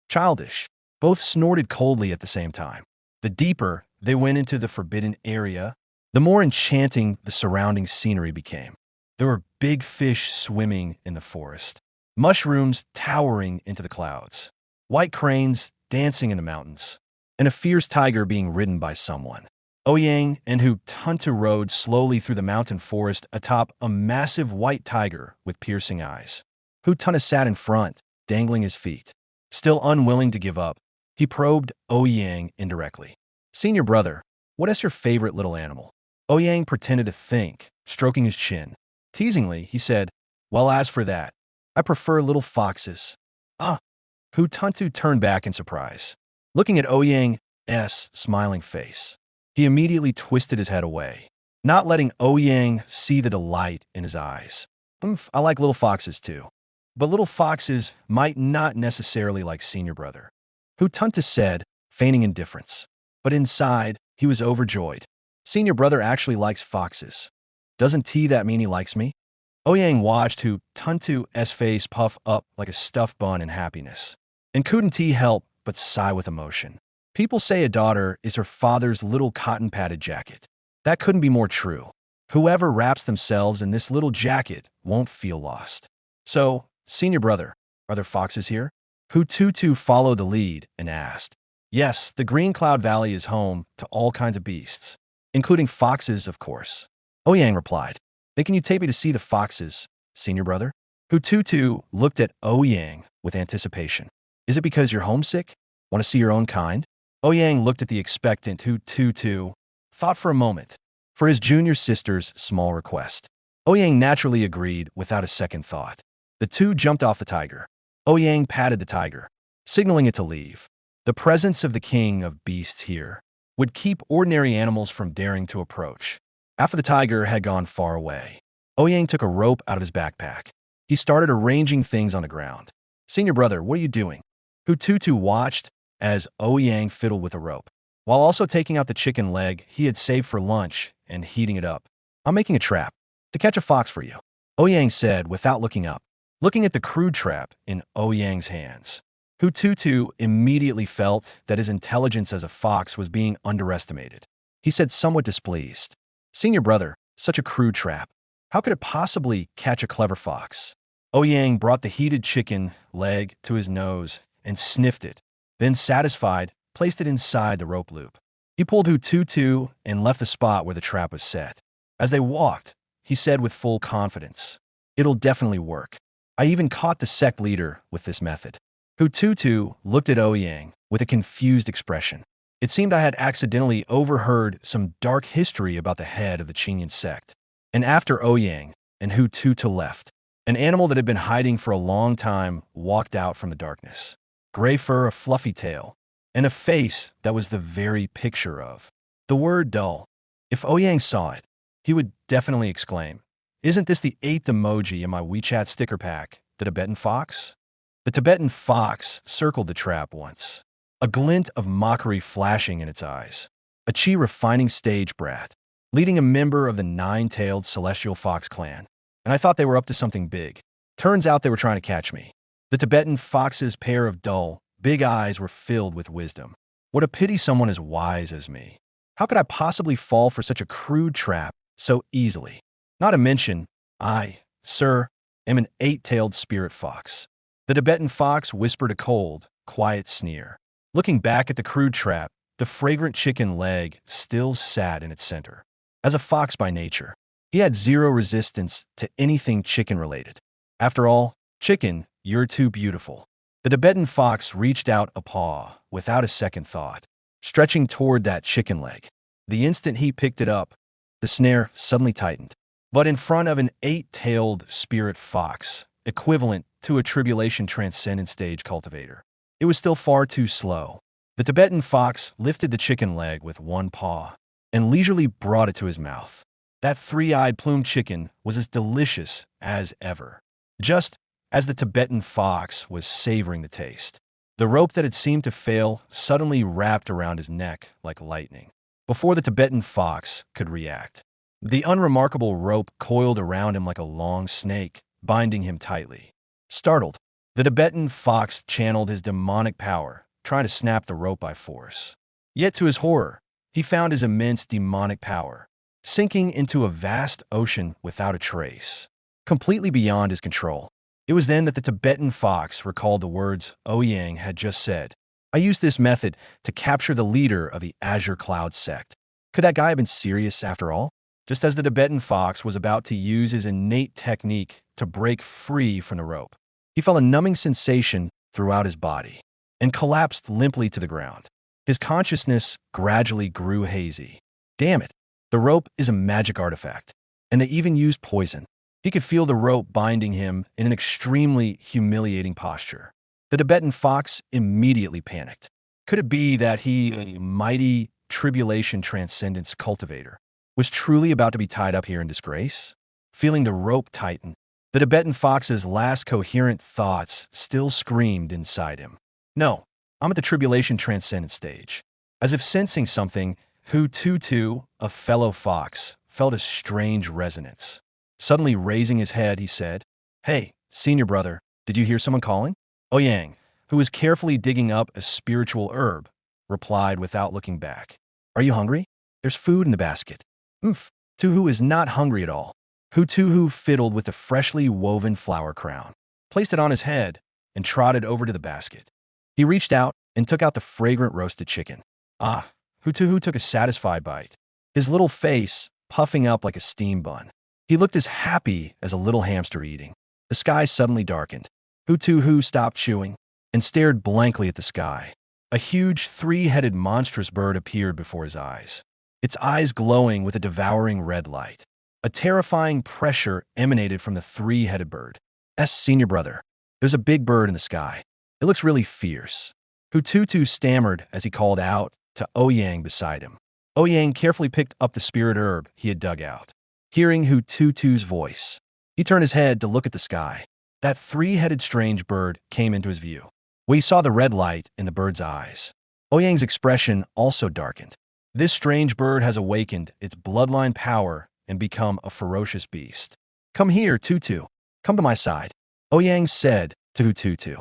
Speaker 1: Childish. Both snorted coldly at the same time. The deeper they went into the forbidden area, the more enchanting the surrounding scenery became. There were big fish swimming in the forest, mushrooms towering into the clouds, white cranes dancing in the mountains, and a fierce tiger being ridden by someone. Ouyang and Hu Tuntu rode slowly through the mountain forest atop a massive white tiger with piercing eyes. Hu Tuntu sat in front, dangling his feet. Still unwilling to give up, he probed Ouyang indirectly. Senior brother, what is your favorite little animal? Ouyang pretended to think, stroking his chin. Teasingly, he said, well, as for that, I prefer little foxes. Ah! Hu Tuntu turned back in surprise, looking at Ouyang's smiling face. He immediately twisted his head away, not letting Ouyang see the delight in his eyes. I like little foxes too. But little foxes might not necessarily like senior brother. Hu Tuntu said, feigning indifference. But inside, he was overjoyed. Senior brother actually likes foxes. Doesn't that mean he likes me? Ouyang watched Hu Tuntu's face puff up like a stuffed bun in happiness, and couldn't help but sigh with emotion. People say a daughter is her father's little cotton-padded jacket. That couldn't be more true. Whoever wraps themselves in this little jacket won't feel lost. So, senior brother, are there foxes here? Hu Tutu followed the lead and asked. Yes, the Green Cloud Valley is home to all kinds of beasts, including foxes, of course. Ouyang replied. Then can you take me to see the foxes, senior brother? Hu Tutu looked at Ouyang with anticipation. Is it because you're homesick? Want to see your own kind? Ouyang looked at the expectant Hu Tutu, thought for a moment, for his junior sister's small request. Ouyang naturally agreed without a second thought. The two jumped off the tiger. Ouyang patted the tiger, signaling it to leave. The presence of the king of beasts here would keep ordinary animals from daring to approach. After the tiger had gone far away, Ouyang took a rope out of his backpack. He started arranging things on the ground. Senior brother, what are you doing? Hu Tutu watched as Ouyang fiddled with a rope, while also taking out the chicken leg he had saved for lunch and heating it up. I'm making a trap to catch a fox for you, Ouyang said without looking up, looking at the crude trap in Ouyang's hands. Hu Tutu immediately felt that his intelligence as a fox was being underestimated. He said somewhat displeased, Senior brother, such a crude trap. How could it possibly catch a clever fox? Ouyang brought the heated chicken leg to his nose and sniffed it. Then, satisfied, placed it inside the rope loop. He pulled Hu Tutu and left the spot where the trap was set. As they walked, he said with full confidence, It'll definitely work. I even caught the sect leader with this method. Hu Tutu looked at Ouyang with a confused expression. It seemed I had accidentally overheard some dark history about the head of the Qingyun sect. And after Ouyang and Hu Tutu left, an animal that had been hiding for a long time walked out from the darkness. Gray fur, a fluffy tail, and a face that was the very picture of the word dull. If Ouyang saw it, he would definitely exclaim, "Isn't this the 8th emoji in my WeChat sticker pack, the Tibetan fox?" The Tibetan fox circled the trap once, a glint of mockery flashing in its eyes. A Qi refining stage brat, leading a member of the 9-tailed celestial fox clan, and I thought they were up to something big. Turns out they were trying to catch me. The Tibetan fox's pair of dull, big eyes were filled with wisdom. What a pity someone as wise as me. How could I possibly fall for such a crude trap so easily? Not to mention, I, sir, am an 8-tailed spirit fox. The Tibetan fox whispered a cold, quiet sneer. Looking back at the crude trap, the fragrant chicken leg still sat in its center. As a fox by nature, he had zero resistance to anything chicken-related. After all, chicken, you're too beautiful. The Tibetan fox reached out a paw without a second thought, stretching toward that chicken leg. The instant he picked it up, the snare suddenly tightened. But in front of an 8-tailed spirit fox, equivalent to a tribulation transcendent stage cultivator, it was still far too slow. The Tibetan fox lifted the chicken leg with one paw and leisurely brought it to his mouth. That 3-eyed plumed chicken was as delicious as ever. Just as the Tibetan fox was savoring the taste, the rope that had seemed to fail suddenly wrapped around his neck like lightning. Before the Tibetan fox could react, the unremarkable rope coiled around him like a long snake, binding him tightly. Startled, the Tibetan fox channeled his demonic power, trying to snap the rope by force. Yet to his horror, he found his immense demonic power sinking into a vast ocean without a trace, completely beyond his control. It was then that the Tibetan fox recalled the words Ouyang had just said. I used this method to capture the leader of the Azure Cloud sect. Could that guy have been serious after all? Just as the Tibetan fox was about to use his innate technique to break free from the rope, he felt a numbing sensation throughout his body and collapsed limply to the ground. His consciousness gradually grew hazy. Damn it, the rope is a magic artifact, and they even used poison. He could feel the rope binding him in an extremely humiliating posture. The Tibetan fox immediately panicked. Could it be that he, a mighty tribulation transcendence cultivator, was truly about to be tied up here in disgrace? Feeling the rope tighten, the Tibetan fox's last coherent thoughts still screamed inside him. No, I'm at the tribulation transcendence stage. As if sensing something, Hu Tutu, a fellow fox, felt a strange resonance. Suddenly raising his head, he said, Hey, senior brother, did you hear someone calling? Ouyang, who was carefully digging up a spiritual herb, replied without looking back. Are you hungry? There's food in the basket. Tuhu is not hungry at all. Tuhu fiddled with the freshly woven flower crown, placed it on his head, and trotted over to the basket. He reached out and took out the fragrant roasted chicken. Tuhu took a satisfied bite, his little face puffing up like a steam bun. He looked as happy as a little hamster eating. The sky suddenly darkened. Tuhu stopped chewing and stared blankly at the sky. A huge 3-headed monstrous bird appeared before his eyes, its eyes glowing with a devouring red light. A terrifying pressure emanated from the 3-headed bird. Senior brother, there's a big bird in the sky. It looks really fierce. Tutu stammered as he called out to Ouyang beside him. Ouyang carefully picked up the spirit herb he had dug out. Hearing Tutu's voice, he turned his head to look at the sky. That 3-headed strange bird came into his view. We saw the red light in the bird's eyes. Ouyang's expression also darkened. This strange bird has awakened its bloodline power and become a ferocious beast. Come here, Tutu. Come to my side, Ouyang said to Tutu.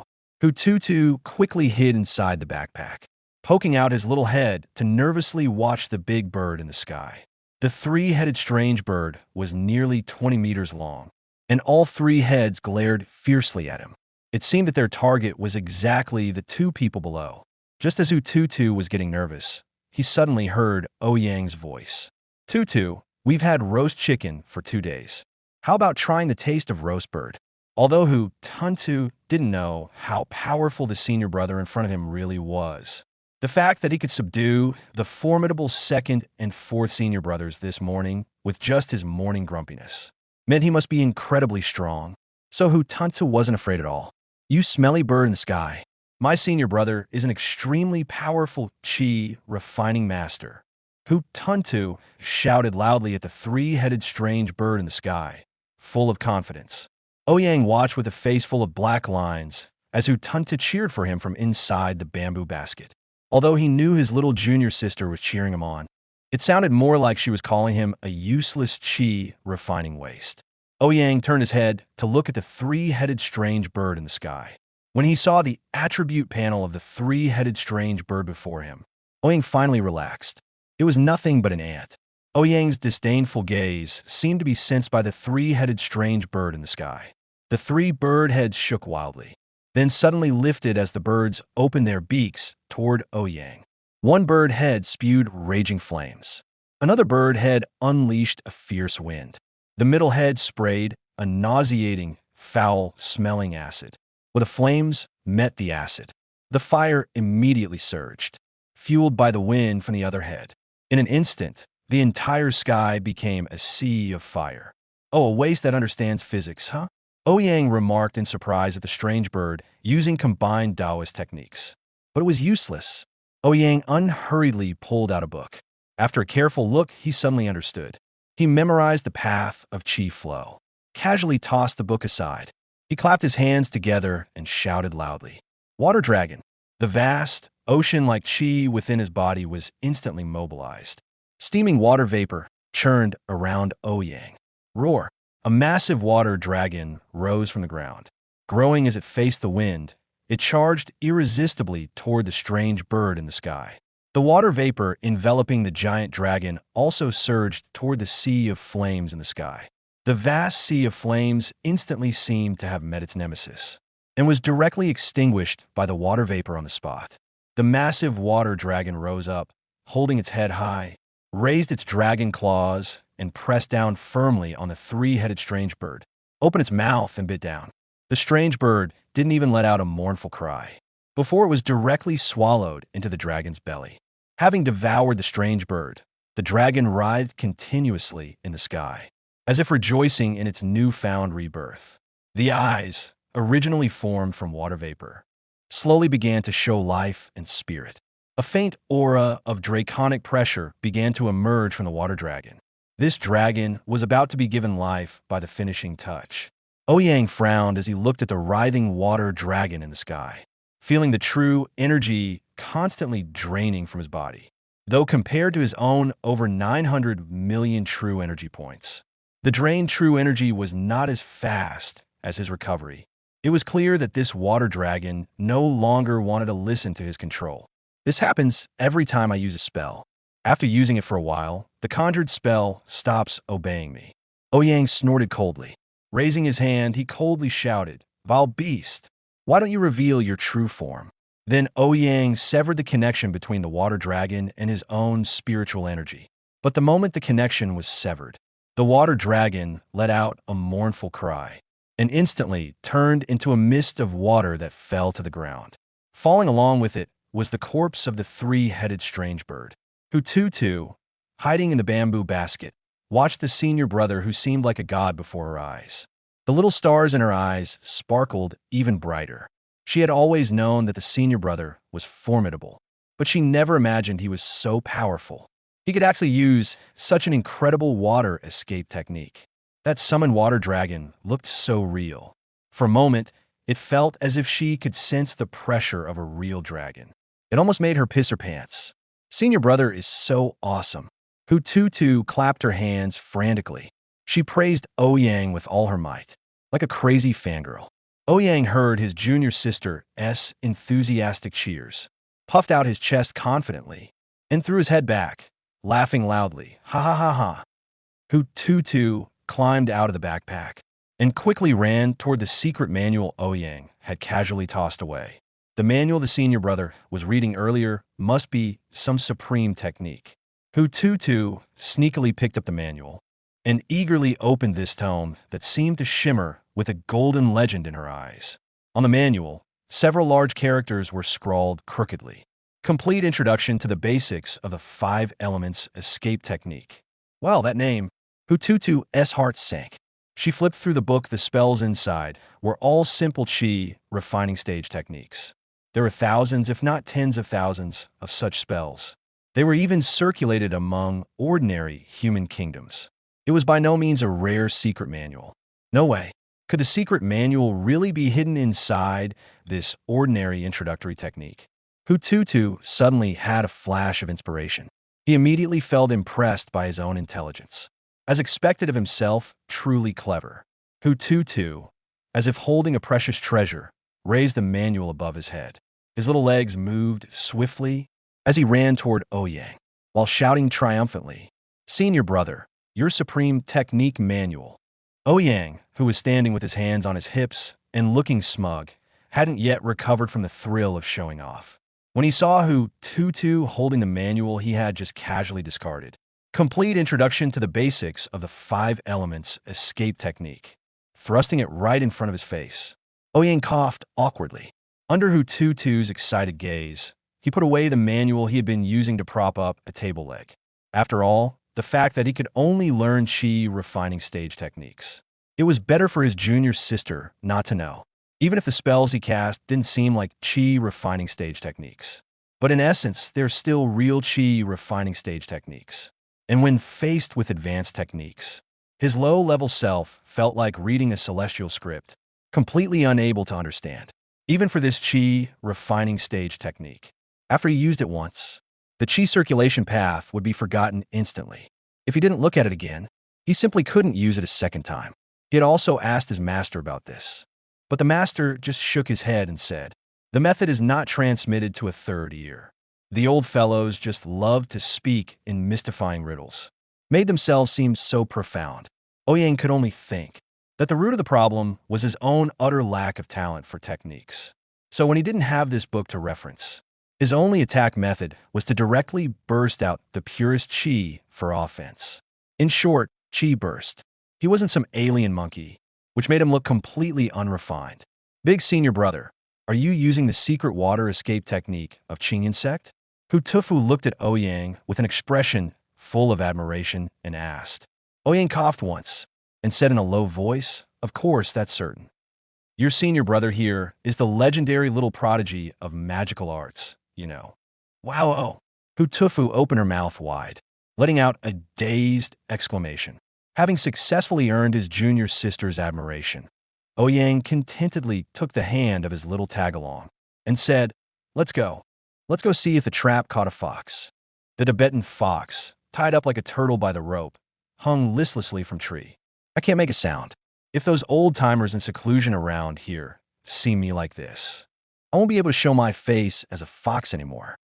Speaker 1: Tutu quickly hid inside the backpack, poking out his little head to nervously watch the big bird in the sky. The 3-headed strange bird was nearly 20 meters long, and all 3 heads glared fiercely at him. It seemed that their target was exactly the 2 people below. Just as Tutu was getting nervous, he suddenly heard Ouyang's voice. Tutu, we've had roast chicken for 2 days. How about trying the taste of roast bird? Although Tutu didn't know how powerful the senior brother in front of him really was, The fact that he could subdue the formidable second and fourth senior brothers this morning with just his morning grumpiness meant he must be incredibly strong. So Hu Tuntu wasn't afraid at all. "You smelly bird in the sky. My senior brother is an extremely powerful Qi refining master." Hu Tuntu shouted loudly at the three-headed strange bird in the sky, full of confidence. Ouyang watched with a face full of black lines as Hu Tuntu cheered for him from inside the bamboo basket. Although he knew his little junior sister was cheering him on, it sounded more like she was calling him a useless Qi refining waste. Ouyang turned his head to look at the three-headed strange bird in the sky. When he saw the attribute panel of the three-headed strange bird before him, Ouyang finally relaxed. It was nothing but an ant. Ouyang's disdainful gaze seemed to be sensed by the three-headed strange bird in the sky. The three bird heads shook wildly, then suddenly lifted as the birds opened their beaks toward Ouyang. One bird head spewed raging flames. Another bird head unleashed a fierce wind. The middle head sprayed a nauseating, foul-smelling acid. When the flames met the acid, the fire immediately surged, fueled by the wind from the other head. In an instant, the entire sky became a sea of fire. "Oh, a waste that understands physics, huh?" Ouyang remarked in surprise at the strange bird using combined Taoist techniques. But it was useless. Ouyang unhurriedly pulled out a book. After a careful look, he suddenly understood. He memorized the path of Qi flow, casually tossed the book aside. He clapped his hands together and shouted loudly. "Water dragon!" The vast, ocean-like Qi within his body was instantly mobilized. Steaming water vapor churned around Ouyang. Roar! A massive water dragon rose from the ground. Growing as it faced the wind, it charged irresistibly toward the strange bird in the sky. The water vapor enveloping the giant dragon also surged toward the sea of flames in the sky. The vast sea of flames instantly seemed to have met its nemesis and was directly extinguished by the water vapor on the spot. The massive water dragon rose up, holding its head high, raised its dragon claws, and pressed down firmly on the three-headed strange bird. Opened its mouth and bit down. The strange bird didn't even let out a mournful cry before it was directly swallowed into the dragon's belly. Having devoured the strange bird, the dragon writhed continuously in the sky, as if rejoicing in its newfound rebirth. The eyes, originally formed from water vapor, slowly began to show life and spirit. A faint aura of draconic pressure began to emerge from the water dragon. This dragon was about to be given life by the finishing touch. Ouyang frowned as he looked at the writhing water dragon in the sky, feeling the true energy constantly draining from his body. Though compared to his own over 900 million true energy points, the drained true energy was not as fast as his recovery. It was clear that this water dragon no longer wanted to listen to his control. "This happens every time I use a spell. After using it for a while, the conjured spell stops obeying me." Ouyang snorted coldly. Raising his hand, he coldly shouted, "Vile beast, why don't you reveal your true form?" Then Ouyang severed the connection between the water dragon and his own spiritual energy. But the moment the connection was severed, the water dragon let out a mournful cry and instantly turned into a mist of water that fell to the ground. Falling along with it was the corpse of the three-headed strange bird. Hu Tutu, hiding in the bamboo basket, watched the senior brother who seemed like a god before her eyes. The little stars in her eyes sparkled even brighter. She had always known that the senior brother was formidable, but she never imagined he was so powerful. He could actually use such an incredible water escape technique. That summoned water dragon looked so real. For a moment, it felt as if she could sense the pressure of a real dragon. It almost made her piss her pants. Senior brother is so awesome. Hu Tutu clapped her hands frantically. She praised Ouyang with all her might, like a crazy fangirl. Ouyang heard his junior sister's enthusiastic cheers, puffed out his chest confidently, and threw his head back, laughing loudly. "Ha ha ha ha." Hu Tutu climbed out of the backpack and quickly ran toward the secret manual Ouyang had casually tossed away. The manual the senior brother was reading earlier must be some supreme technique. Hu Tutu sneakily picked up the manual and eagerly opened this tome that seemed to shimmer with a golden legend in her eyes. On the manual, several large characters were scrawled crookedly. Complete introduction to the basics of the 5 elements escape technique. Wow, that name. Hututu's heart sank. She flipped through the book. The spells inside were all simple Qi refining stage techniques. There were thousands, if not tens of thousands, of such spells. They were even circulated among ordinary human kingdoms. It was by no means a rare secret manual. No way. Could the secret manual really be hidden inside this ordinary introductory technique? Hututu suddenly had a flash of inspiration. He immediately felt impressed by his own intelligence. As expected of himself, truly clever. Hututu, as if holding a precious treasure, raised the manual above his head. His little legs moved swiftly as he ran toward Ouyang, while shouting triumphantly, "Senior brother, your supreme technique manual." Ouyang, who was standing with his hands on his hips and looking smug, hadn't yet recovered from the thrill of showing off. When he saw Hututu holding the manual he had just casually discarded. Complete introduction to the basics of the 5 elements escape technique. Thrusting it right in front of his face, Ouyang coughed awkwardly. Under Hututu's excited gaze, he put away the manual he had been using to prop up a table leg. After all, the fact that he could only learn Qi refining stage techniques. It was better for his junior sister not to know, even if the spells he cast didn't seem like Qi refining stage techniques. But in essence, they're still real Qi refining stage techniques. And when faced with advanced techniques, his low-level self felt like reading a celestial script, completely unable to understand, even for this Qi refining stage technique. After he used it once, the Qi circulation path would be forgotten instantly. If he didn't look at it again, he simply couldn't use it a second time. He had also asked his master about this, but the master just shook his head and said, "The method is not transmitted to a 3rd ear. The old fellows just loved to speak in mystifying riddles, made themselves seem so profound." Ouyang could only think that the root of the problem was his own utter lack of talent for techniques. So when he didn't have this book to reference, his only attack method was to directly burst out the purest Qi for offense. In short, Qi burst. He wasn't some alien monkey, which made him look completely unrefined. "Big senior brother, are you using the secret water escape technique of Qingyun Sect?" Hutufu looked at Ouyang with an expression full of admiration and asked. Ouyang coughed once and said in a low voice, "Of course, that's certain. Your senior brother here is the legendary little prodigy of magical arts, you know." "Wow!" Oh. Hutufu opened her mouth wide, letting out a dazed exclamation. Having successfully earned his junior sister's admiration, Ouyang contentedly took the hand of his little tag-along and said, "Let's go. Let's go see if the trap caught a fox." The Tibetan fox, tied up like a turtle by the rope, hung listlessly from tree. "I can't make a sound. If those old-timers in seclusion around here see me like this, I won't be able to show my face as a fox anymore.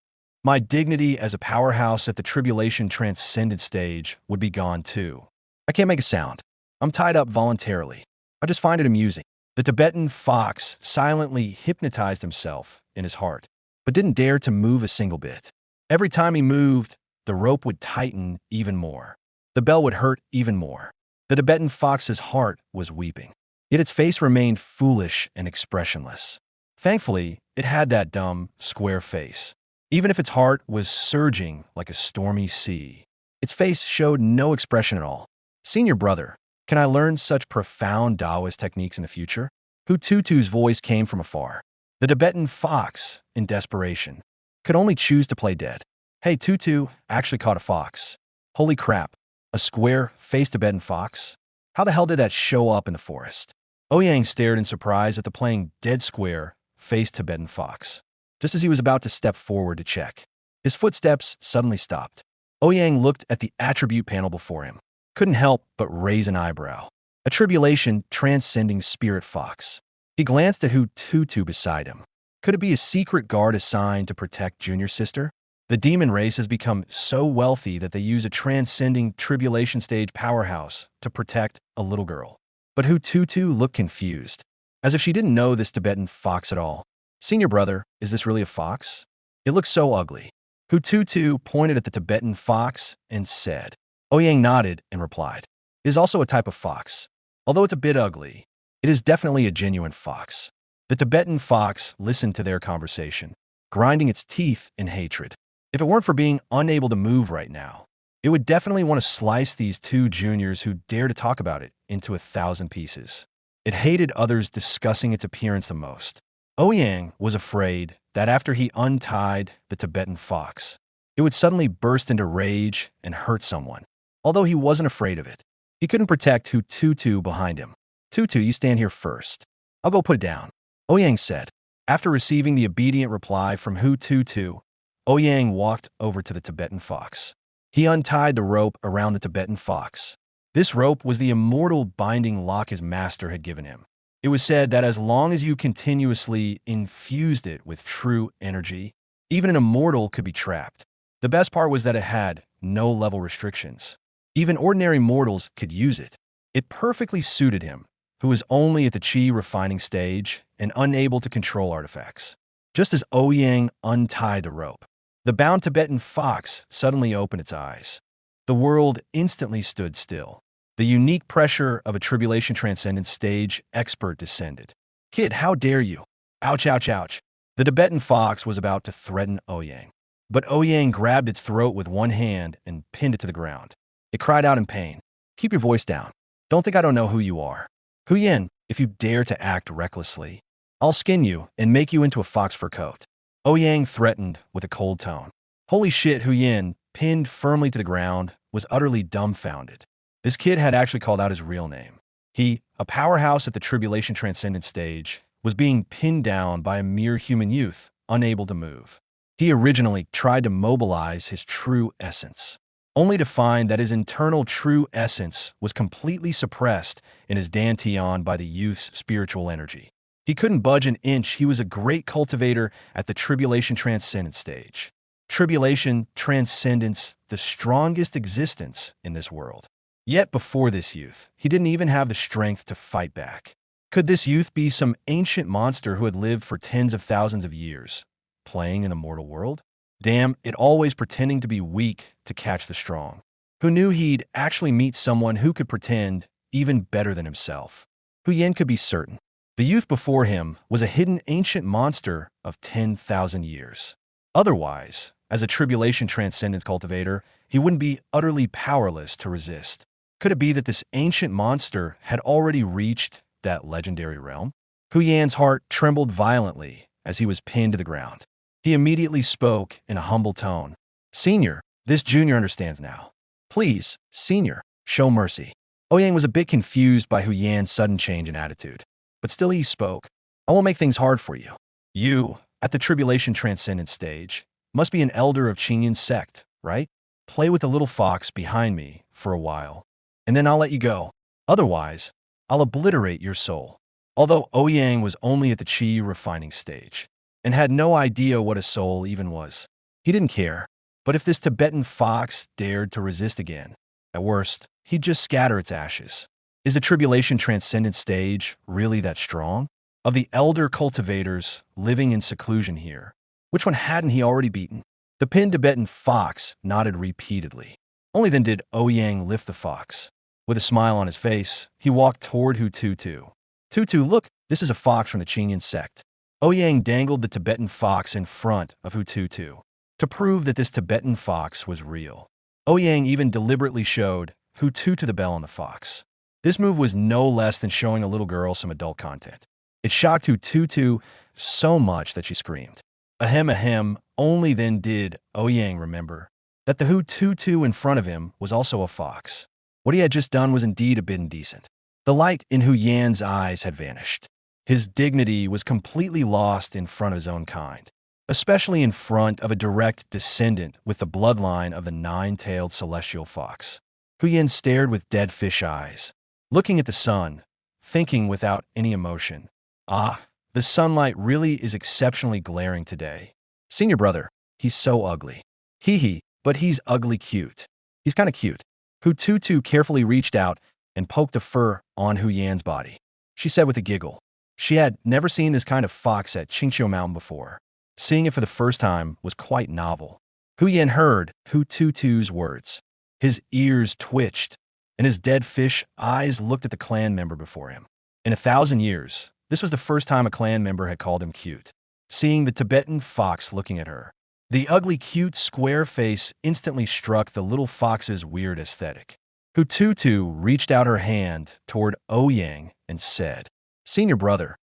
Speaker 1: My dignity as a powerhouse at the tribulation transcended stage would be gone too. I can't make a sound. I'm tied up voluntarily. I just find it amusing." The Tibetan fox silently hypnotized himself in his heart, but didn't dare to move a single bit. Every time he moved, the rope would tighten even more. The bell would hurt even more. The Tibetan fox's heart was weeping, yet its face remained foolish and expressionless. Thankfully, it had that dumb, square face. Even if its heart was surging like a stormy sea, its face showed no expression at all. "Senior brother, can I learn such profound Taoist techniques in the future?" Hututu's voice came from afar. The Tibetan fox, in desperation, could only choose to play dead. "Hey, Tutu actually caught a fox. Holy crap, a square-faced Tibetan fox? How the hell did that show up in the forest?" Ouyang stared in surprise at the playing dead square-faced Tibetan fox. Just as he was about to step forward to check, his footsteps suddenly stopped. Ouyang looked at the attribute panel before him, couldn't help but raise an eyebrow. A tribulation transcending spirit fox. He glanced at Hututu beside him. Could it be a secret guard assigned to protect junior sister? The demon race has become so wealthy that they use a transcending tribulation stage powerhouse to protect a little girl. But Hututu looked confused, as if she didn't know this Tibetan fox at all. "Senior brother, is this really a fox? It looks so ugly." Hututu pointed at the Tibetan fox and said. Ouyang nodded and replied, "It is also a type of fox. Although it's a bit ugly, it is definitely a genuine fox." The Tibetan fox listened to their conversation, grinding its teeth in hatred. If it weren't for being unable to move right now, it would definitely want to slice these two juniors who dare to talk about it into 1,000 pieces. It hated others discussing its appearance the most. Ouyang was afraid that after he untied the Tibetan fox, it would suddenly burst into rage and hurt someone. Although he wasn't afraid of it, he couldn't protect Hu Tutu behind him. Tutu, you stand here first. I'll go put it down, Ouyang said. After receiving the obedient reply from Hu Tutu, Ouyang walked over to the Tibetan fox. He untied the rope around the Tibetan fox. This rope was the immortal binding lock his master had given him. It was said that as long as you continuously infused it with true energy, even an immortal could be trapped. The best part was that it had no level restrictions. Even ordinary mortals could use it. It perfectly suited him, who was only at the Qi refining stage and unable to control artifacts. Just as Ouyang untied the rope, the bound Tibetan fox suddenly opened its eyes. The world instantly stood still. The unique pressure of a tribulation transcendence stage expert descended. Kid, how dare you? Ouch, ouch, ouch. The Tibetan fox was about to threaten Ouyang, but Ouyang grabbed its throat with one hand and pinned it to the ground. It cried out in pain. Keep your voice down. Don't think I don't know who you are. Huyen, if you dare to act recklessly, I'll skin you and make you into a fox fur coat. Ouyang threatened with a cold tone. Holy shit, Huyen, pinned firmly to the ground, was utterly dumbfounded. This kid had actually called out his real name. He, a powerhouse at the tribulation transcendent stage, was being pinned down by a mere human youth, unable to move. He originally tried to mobilize his true essence, only to find that his internal true essence was completely suppressed in his dantian by the youth's spiritual energy. He couldn't budge an inch. He was a great cultivator at the tribulation transcendent stage. Tribulation, transcendence, the strongest existence in this world. Yet before this youth, he didn't even have the strength to fight back. Could this youth be some ancient monster who had lived for tens of thousands of years, playing in the mortal world? Damn, it always pretending to be weak to catch the strong. Who knew he'd actually meet someone who could pretend even better than himself? Huyen could be certain. The youth before him was a hidden ancient monster of 10,000 years. Otherwise, as a tribulation transcendence cultivator, he wouldn't be utterly powerless to resist. Could it be that this ancient monster had already reached that legendary realm? Huyan's heart trembled violently as he was pinned to the ground. He immediately spoke in a humble tone. Senior, this junior understands now. Please, senior, show mercy. Ouyang was a bit confused by Huyan's sudden change in attitude, but still he spoke. I won't make things hard for you. You, at the tribulation transcendent stage, must be an elder of Qingyun Sect, right? Play with the little fox behind me for a while, and then I'll let you go. Otherwise, I'll obliterate your soul. Although Ouyang was only at the Qi refining stage and had no idea what a soul even was, he didn't care. But if this Tibetan fox dared to resist again, at worst, he'd just scatter its ashes. Is the tribulation transcendent stage really that strong? Of the elder cultivators living in seclusion here, which one hadn't he already beaten? The pinned Tibetan fox nodded repeatedly. Only then did Ouyang lift the fox. With a smile on his face, he walked toward Hu Tutu. Tutu, look, this is a fox from the Qingyun Sect. Ouyang dangled the Tibetan fox in front of Hu Tutu to prove that this Tibetan fox was real. Ouyang even deliberately showed Hu Tutu the bell on the fox. This move was no less than showing a little girl some adult content. It shocked Hu Tutu so much that she screamed. Ahem ahem, only then did Ouyang remember that the Hu Tutu in front of him was also a fox. What he had just done was indeed a bit indecent. The light in Huyan's eyes had vanished. His dignity was completely lost in front of his own kind, especially in front of a direct descendant with the bloodline of the nine-tailed celestial fox. Huyan stared with dead fish eyes, looking at the sun, thinking without any emotion. Ah, the sunlight really is exceptionally glaring today. Senior brother, he's so ugly. Hee, but he's ugly cute. He's kind of cute. Hu Tutu carefully reached out and poked a fur on Huyan's body. She said with a giggle. She had never seen this kind of fox at Qingyun Mountain before. Seeing it for the first time was quite novel. Huyan heard Hu Tutu's words. His ears twitched, and his dead fish eyes looked at the clan member before him. In 1,000 years, this was the first time a clan member had called him cute. seeing the Tibetan fox looking at her. The ugly, cute, square face instantly struck the little fox's weird aesthetic. Hututu reached out her hand toward Ouyang and said, Senior brother,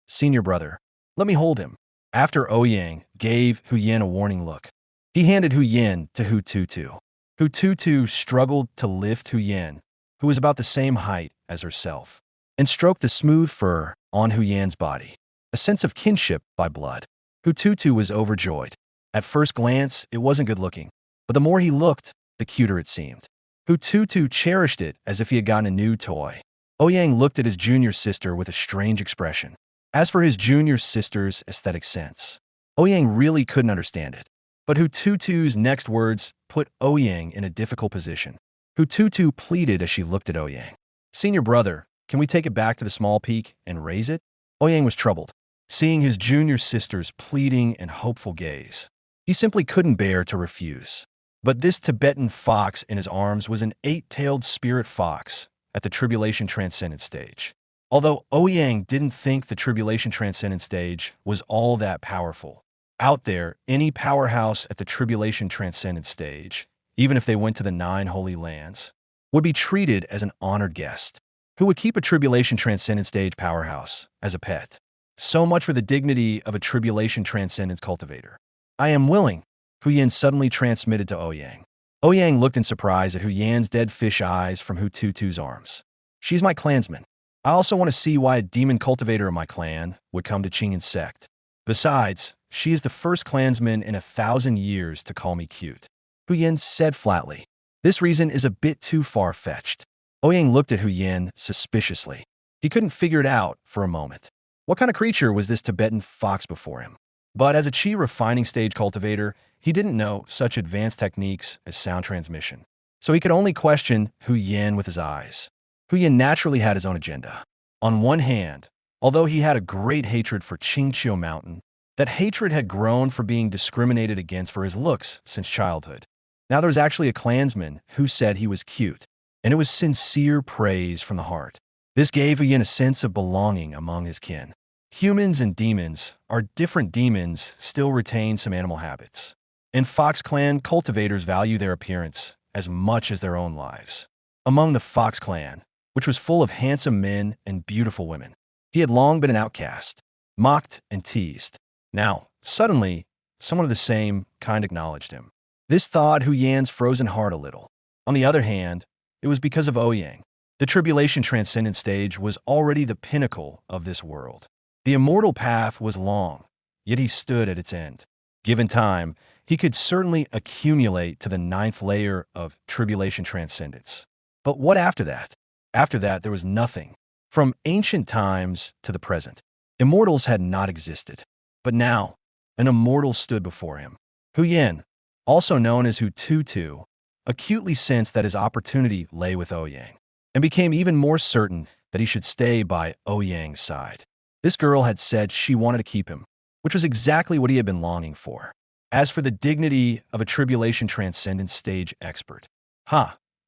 Speaker 1: let me hold him. After Ouyang gave Huyen a warning look, he handed Huyen to Hututu. Hututu struggled to lift Huyen, who was about the same height as herself, and stroked the smooth fur on Huyen's body. A sense of kinship by blood. Hututu was overjoyed. At first glance, it wasn't good looking, but the more he looked, the cuter it seemed. Hututu cherished it as if he had gotten a new toy. Ouyang looked at his junior sister with a strange expression. As for his junior sister's aesthetic sense, Ouyang really couldn't understand it. But Hututu's next words put Ouyang in a difficult position. Hututu pleaded as she looked at Ouyang. Senior brother, can we take it back to the small peak and raise it? Ouyang was troubled, seeing his junior sister's pleading and hopeful gaze. He simply couldn't bear to refuse. But this Tibetan fox in his arms was an 8-tailed spirit fox at the Tribulation Transcendent stage. Although Ouyang didn't think the Tribulation Transcendent stage was all that powerful. Out there, any powerhouse at the Tribulation Transcendent stage, even if they went to the 9 Holy Lands, would be treated as an honored guest, who would keep a Tribulation Transcendent stage powerhouse as a pet. So much for the dignity of a Tribulation Transcendence cultivator. I am willing, Huyen suddenly transmitted to Ouyang. Ouyang looked in surprise at Huyen's dead fish eyes from Hututu's arms. She's my clansman. I also want to see why a demon cultivator of my clan would come to Qingyun Sect. Besides, she is the first clansman in 1,000 years to call me cute. Huyen said flatly. This reason is a bit too far-fetched. Ouyang looked at Huyen suspiciously. He couldn't figure it out for a moment. What kind of creature was this Tibetan fox before him? But as a Qi refining stage cultivator, he didn't know such advanced techniques as sound transmission. So he could only question Huyen with his eyes. Huyen naturally had his own agenda. On one hand, although he had a great hatred for Qingqiu Mountain, that hatred had grown for being discriminated against for his looks since childhood. Now there was actually a clansman who said he was cute, and it was sincere praise from the heart. This gave Huyen a sense of belonging among his kin. Humans and demons, our different demons, still retain some animal habits. In Fox Clan, cultivators value their appearance as much as their own lives. Among the Fox Clan, which was full of handsome men and beautiful women, he had long been an outcast, mocked and teased. Now, suddenly, someone of the same kind acknowledged him. This thawed Huyen's frozen heart a little. On the other hand, it was because of Ouyang. The Tribulation Transcendent stage was already the pinnacle of this world. The immortal path was long, yet he stood at its end. Given time, he could certainly accumulate to the 9th layer of Tribulation Transcendence. But what after that? After that, there was nothing. From ancient times to the present, immortals had not existed. But now, an immortal stood before him. Huyen, also known as Hututu, acutely sensed that his opportunity lay with Ouyang, and became even more certain that he should stay by Ouyang's side. This girl had said she wanted to keep him, which was exactly what he had been longing for. As for the dignity of a Tribulation Transcendent stage expert,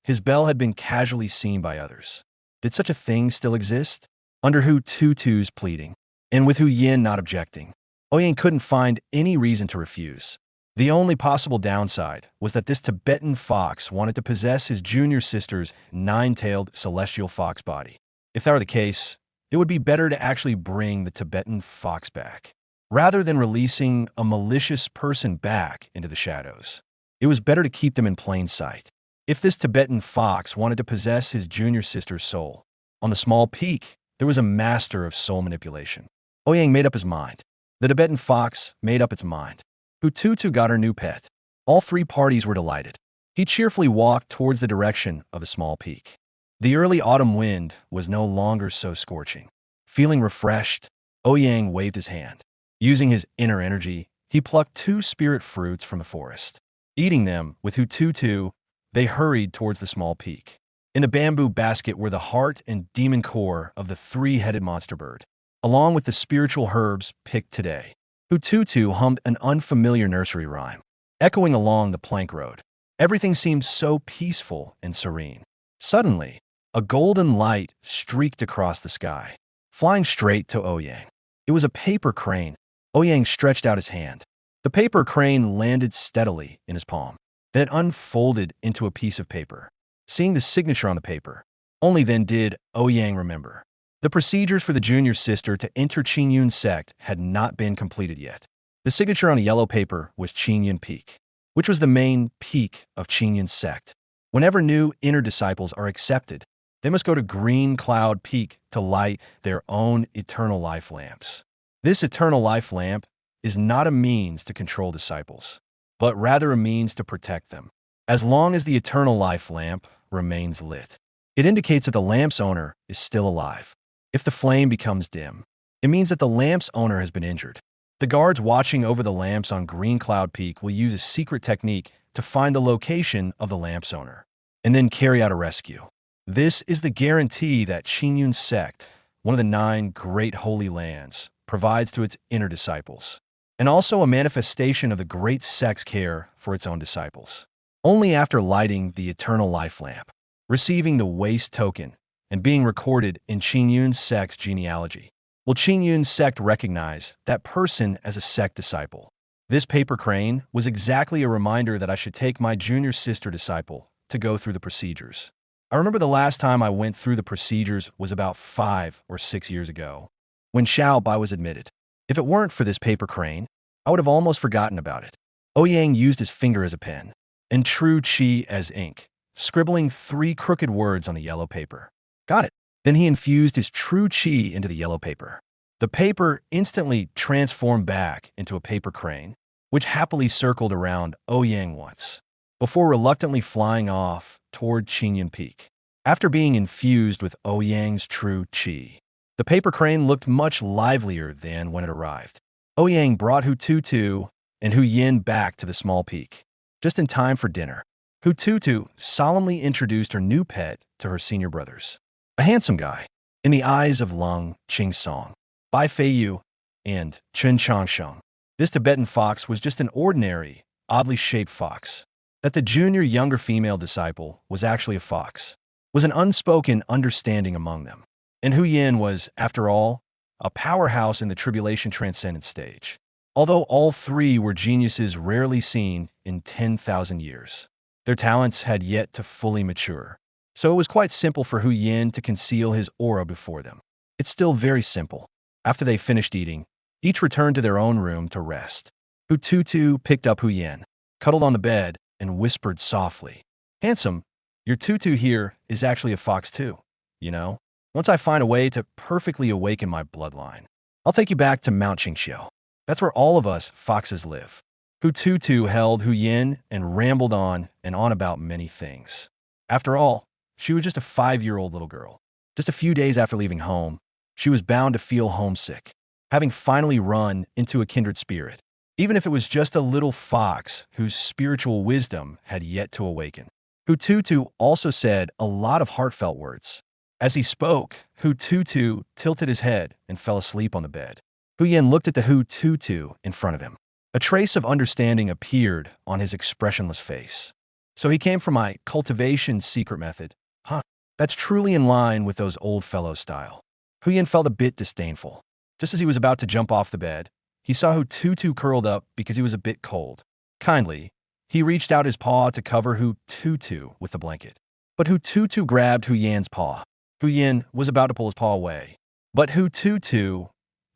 Speaker 1: his bell had been casually seen by others. Did such a thing still exist? Under Hututu's pleading, and with Huyen not objecting, Ouyang couldn't find any reason to refuse. The only possible downside was that this Tibetan fox wanted to possess his junior sister's 9-tailed celestial fox body. If that were the case, it would be better to actually bring the Tibetan fox back, rather than releasing a malicious person back into the shadows. It was better to keep them in plain sight. If this Tibetan fox wanted to possess his junior sister's soul, on the small peak, there was a master of soul manipulation. Ouyang made up his mind. The Tibetan fox made up its mind. Hututu got her new pet. All 3 parties were delighted. He cheerfully walked towards the direction of the small peak. The early autumn wind was no longer so scorching. Feeling refreshed, Ouyang waved his hand. Using his inner energy, he plucked 2 spirit fruits from the forest. Eating them with Hututu, they hurried towards the small peak. In the bamboo basket were the heart and demon core of the 3-headed monster bird, along with the spiritual herbs picked today. Hututu hummed an unfamiliar nursery rhyme, echoing along the plank road. Everything seemed so peaceful and serene. Suddenly, a golden light streaked across the sky, flying straight to Ouyang. It was a paper crane. Ouyang stretched out his hand. The paper crane landed steadily in his palm. Then it unfolded into a piece of paper. Seeing the signature on the paper, only then did Ouyang remember. The procedures for the junior sister to enter Qingyun sect had not been completed yet. The signature on the yellow paper was Qingyun Peak, which was the main peak of Qingyun sect. Whenever new inner disciples are accepted, they must go to Green Cloud Peak to light their own eternal life lamps. This eternal life lamp is not a means to control disciples, but rather a means to protect them. As long as the eternal life lamp remains lit, it indicates that the lamp's owner is still alive. If the flame becomes dim, it means that the lamp's owner has been injured. The guards watching over the lamps on Green Cloud Peak will use a secret technique to find the location of the lamp's owner, and then carry out a rescue. This is the guarantee that Qingyun sect, one of the 9 great holy lands, provides to its inner disciples, and also a manifestation of the great sect's care for its own disciples. Only after lighting the eternal life lamp, receiving the waste token, and being recorded in Qingyun sect's genealogy, will Qingyun sect recognize that person as a sect disciple. This paper crane was exactly a reminder that I should take my junior sister disciple to go through the procedures. I remember the last time I went through the procedures was about 5 or 6 years ago, when Xiao Bai was admitted. If it weren't for this paper crane, I would have almost forgotten about it. Ouyang used his finger as a pen, and true qi as ink, scribbling 3 crooked words on the yellow paper. Got it. Then he infused his true qi into the yellow paper. The paper instantly transformed back into a paper crane, which happily circled around Ouyang once, before reluctantly flying off toward Qingyun Peak. After being infused with Ouyang's true qi, the paper crane looked much livelier than when it arrived. Ouyang brought Hu Tutu and Hu Yin back to the small peak, just in time for dinner. Hu Tutu solemnly introduced her new pet to her senior brothers. A handsome guy, in the eyes of Lung Qingsong, Bai Feiyu, and Chen Changsheng. This Tibetan fox was just an ordinary, oddly shaped fox. That the junior younger female disciple was actually a fox was an unspoken understanding among them. And Hu Yin was, after all, a powerhouse in the tribulation transcendent stage. Although all 3 were geniuses rarely seen in 10,000 years, their talents had yet to fully mature. So it was quite simple for Hu Yin to conceal his aura before them. It's still very simple. After they finished eating, each returned to their own room to rest. Hu Tutu picked up Hu Yin, cuddled on the bed, and whispered softly, "Handsome, your tutu here is actually a fox too, you know? Once I find a way to perfectly awaken my bloodline, I'll take you back to Mount Qingxiu. That's where all of us foxes live." Hu Tutu held Hu Yin and rambled on and on about many things. After all, she was just a 5-year-old little girl. Just a few days after leaving home, she was bound to feel homesick, having finally run into a kindred spirit, even if it was just a little fox whose spiritual wisdom had yet to awaken. Hu Tutu also said a lot of heartfelt words. As he spoke, Hu Tutu tilted his head and fell asleep on the bed. Hu Yin looked at the Hu Tutu in front of him. A trace of understanding appeared on his expressionless face. "So he came from my cultivation secret method, huh? That's truly in line with those old fellows' style." Hu Yin felt a bit disdainful. Just as he was about to jump off the bed, he saw Hu Tutu curled up because he was a bit cold. Kindly, he reached out his paw to cover Hu Tutu with the blanket. But Hu Tutu grabbed Hu Yan's paw. Hu Yin was about to pull his paw away. But Hu Tutu,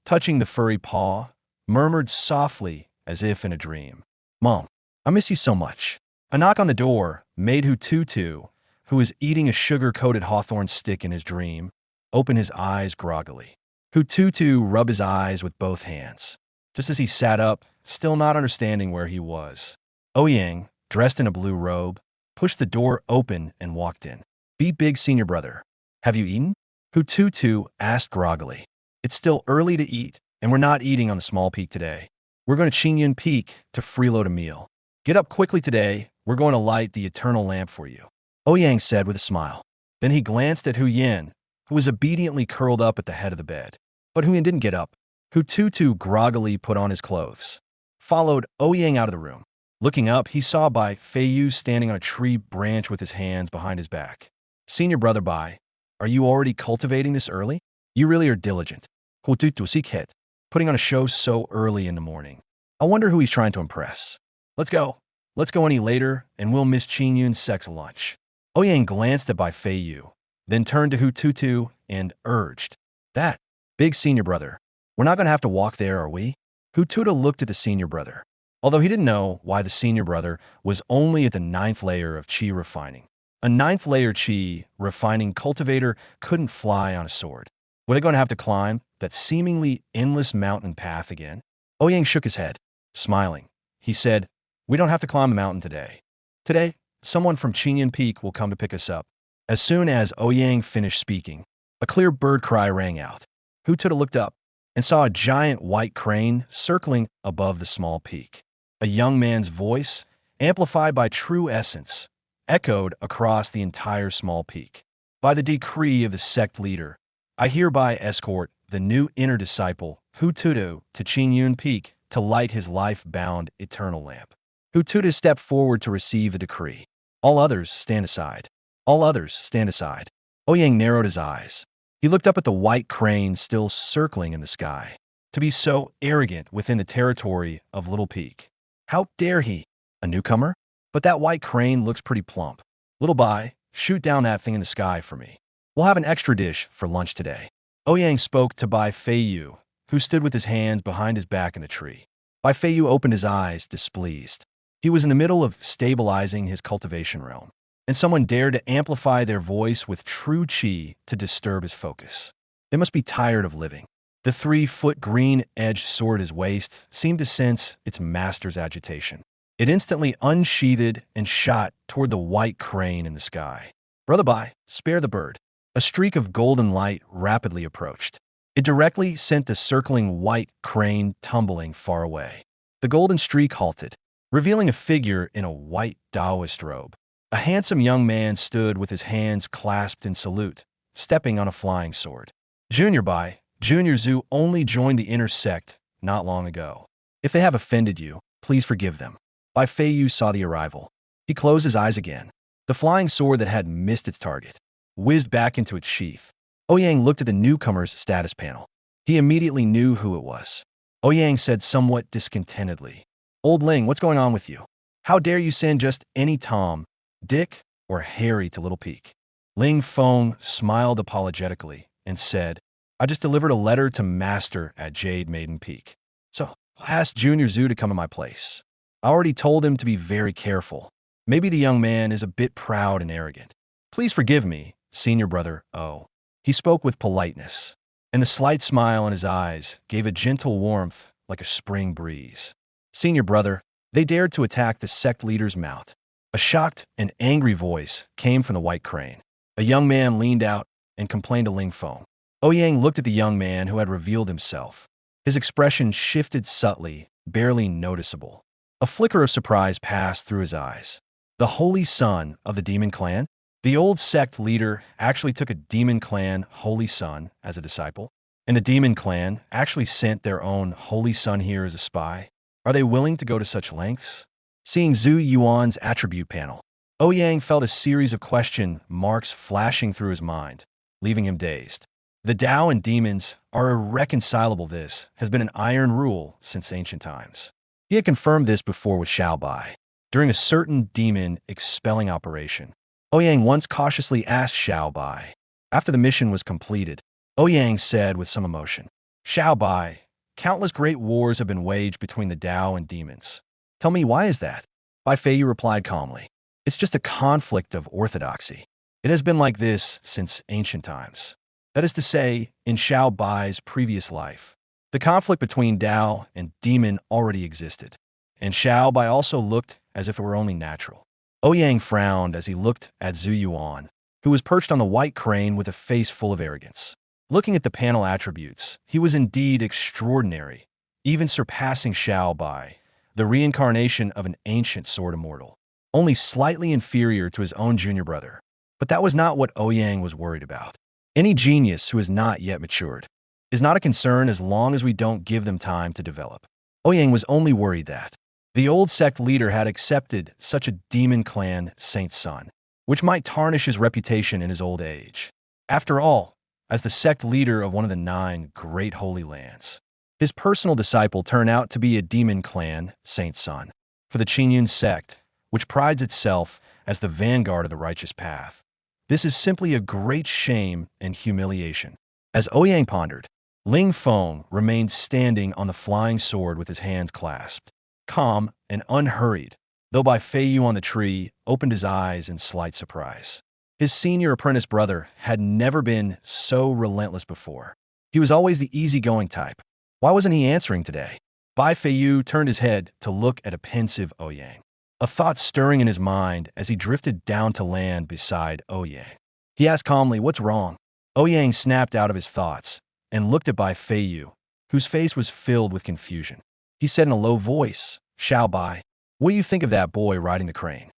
Speaker 1: touching the furry paw, murmured softly as if in a dream, "Mom, I miss you so much." A knock on the door made Hu Tutu, who was eating a sugar-coated hawthorn stick in his dream, open his eyes groggily. Hu Tutu rubbed his eyes with both hands, just as he sat up, still not understanding where he was. Ouyang, dressed in a blue robe, pushed the door open and walked in. "Be big, senior brother. Have you eaten?" Hu Tutu asked groggily. "It's still early to eat, and we're not eating on the small peak today. We're going to Qingyun Peak to freeload a meal. Get up quickly today. We're going to light the eternal lamp for you," Ouyang said with a smile. Then he glanced at Hu Yin, who was obediently curled up at the head of the bed. But Hu Yin didn't get up. Hu Tutu groggily put on his clothes, followed Ouyang out of the room. Looking up, he saw Bai Feiyu standing on a tree branch with his hands behind his back. "Senior brother Bai, are you already cultivating this early? You really are diligent." Hu Tutu sikhet. putting on a show so early in the morning. I wonder who he's trying to impress. Let's go. Let's go any later, and we'll miss Qingyun's sex lunch. Ouyang glanced at Bai Feiyu, then turned to Hututu and urged, "That, big senior brother, we're not going to have to walk there, are we?" Hututu looked at the senior brother, although he didn't know why the senior brother was only at the 9th layer of Qi refining. A 9th layer Qi refining cultivator couldn't fly on a sword. Were they going to have to climb that seemingly endless mountain path again? Ouyang shook his head, smiling. He said, "We don't have to climb the mountain today. Today, someone from Qingyun Peak will come to pick us up." As soon as Ouyang finished speaking, a clear bird cry rang out. Hututu looked up and saw a giant white crane circling above the small peak. A young man's voice, amplified by true essence, echoed across the entire small peak. "By the decree of the sect leader, I hereby escort the new inner disciple, Hututu, to Qingyun Peak to light his life-bound eternal lamp." Hututu stepped forward to receive the decree. "All others stand aside. All others stand aside." Ouyang narrowed his eyes. He looked up at the white crane still circling in the sky. To be so arrogant within the territory of Little Peak. How dare he? A newcomer? But that white crane looks pretty plump. "Little Bai, shoot down that thing in the sky for me. We'll have an extra dish for lunch today." Ouyang spoke to Bai Feiyu, who stood with his hands behind his back in the tree. Bai Feiyu opened his eyes, displeased. He was in the middle of stabilizing his cultivation realm, and someone dared to amplify their voice with true Qi to disturb his focus. They must be tired of living. The 3-foot green-edged sword at his waist seemed to sense its master's agitation. It instantly unsheathed and shot toward the white crane in the sky. "Brother Bai, spare the bird." A streak of golden light rapidly approached. It directly sent the circling white crane tumbling far away. The golden streak halted, revealing a figure in a white Taoist robe. A handsome young man stood with his hands clasped in salute, stepping on a flying sword. "Junior Bai, Junior Zhu only joined the inner sect not long ago. If they have offended you, please forgive them." Bai Feiyu saw the arrival. He closed his eyes again. The flying sword that had missed its target whizzed back into its sheath. Ouyang looked at the newcomer's status panel. He immediately knew who it was. Ouyang said somewhat discontentedly, "Old Ling, what's going on with you? How dare you send just any Tom, Dick, or Harry to Little Peak?" Ling Feng smiled apologetically and said, "I just delivered a letter to Master at Jade Maiden Peak. So I asked Junior Zhu to come in my place. I already told him to be very careful. Maybe the young man is a bit proud and arrogant. Please forgive me, senior brother O." He spoke with politeness, and the slight smile in his eyes gave a gentle warmth like a spring breeze. "Senior brother, they dared to attack the sect leader's mount." A shocked and angry voice came from the white crane. A young man leaned out and complained to Ling Feng. Ouyang looked at the young man who had revealed himself. His expression shifted subtly, barely noticeable. A flicker of surprise passed through his eyes. The holy son of the demon clan? The old sect leader actually took a demon clan holy son as a disciple, and the demon clan actually sent their own holy son here as a spy. Are they willing to go to such lengths? Seeing Zhu Yuan's attribute panel, Ouyang felt a series of question marks flashing through his mind, leaving him dazed. The Tao and demons are irreconcilable. This has been an iron rule since ancient times. He had confirmed this before with Xiao Bai. During a certain demon expelling operation, Ouyang once cautiously asked Xiao Bai. After the mission was completed, Ouyang said with some emotion, "Xiao Bai, countless great wars have been waged between the Tao and demons. Tell me, why is that?" Bai Feiyu replied calmly, "It's just a conflict of orthodoxy. It has been like this since ancient times. That is to say, in Xiao Bai's previous life, the conflict between Tao and demon already existed, and Xiao Bai also looked as if it were only natural." Ouyang frowned as he looked at Zhu Yuan, who was perched on the white crane with a face full of arrogance. Looking at the panel attributes, he was indeed extraordinary, even surpassing Xiao Bai, the reincarnation of an ancient sword immortal, only slightly inferior to his own junior brother. But that was not what Ouyang was worried about. Any genius who is not yet matured is not a concern as long as we don't give them time to develop. Ouyang was only worried that the old sect leader had accepted such a demon clan saint's son, which might tarnish his reputation in his old age. After all, as the sect leader of one of the 9 great holy lands, His personal disciple turned out to be a demon clan, Saint's son, for the Qingyun sect, which prides itself as the vanguard of the righteous path. This is simply a great shame and humiliation. As Ouyang pondered, Ling Feng remained standing on the flying sword with his hands clasped, calm and unhurried, though Bai Feiyu on the tree opened his eyes in slight surprise. His senior apprentice brother had never been so relentless before. He was always the easygoing type. Why wasn't he answering today? Bai Feiyu turned his head to look at a pensive Ouyang, a thought stirring in his mind as he drifted down to land beside Ouyang. He asked calmly, "What's wrong?" Ouyang snapped out of his thoughts and looked at Bai Feiyu, whose face was filled with confusion. He said in a low voice, "Xiao Bai, what do you think of that boy riding the crane?"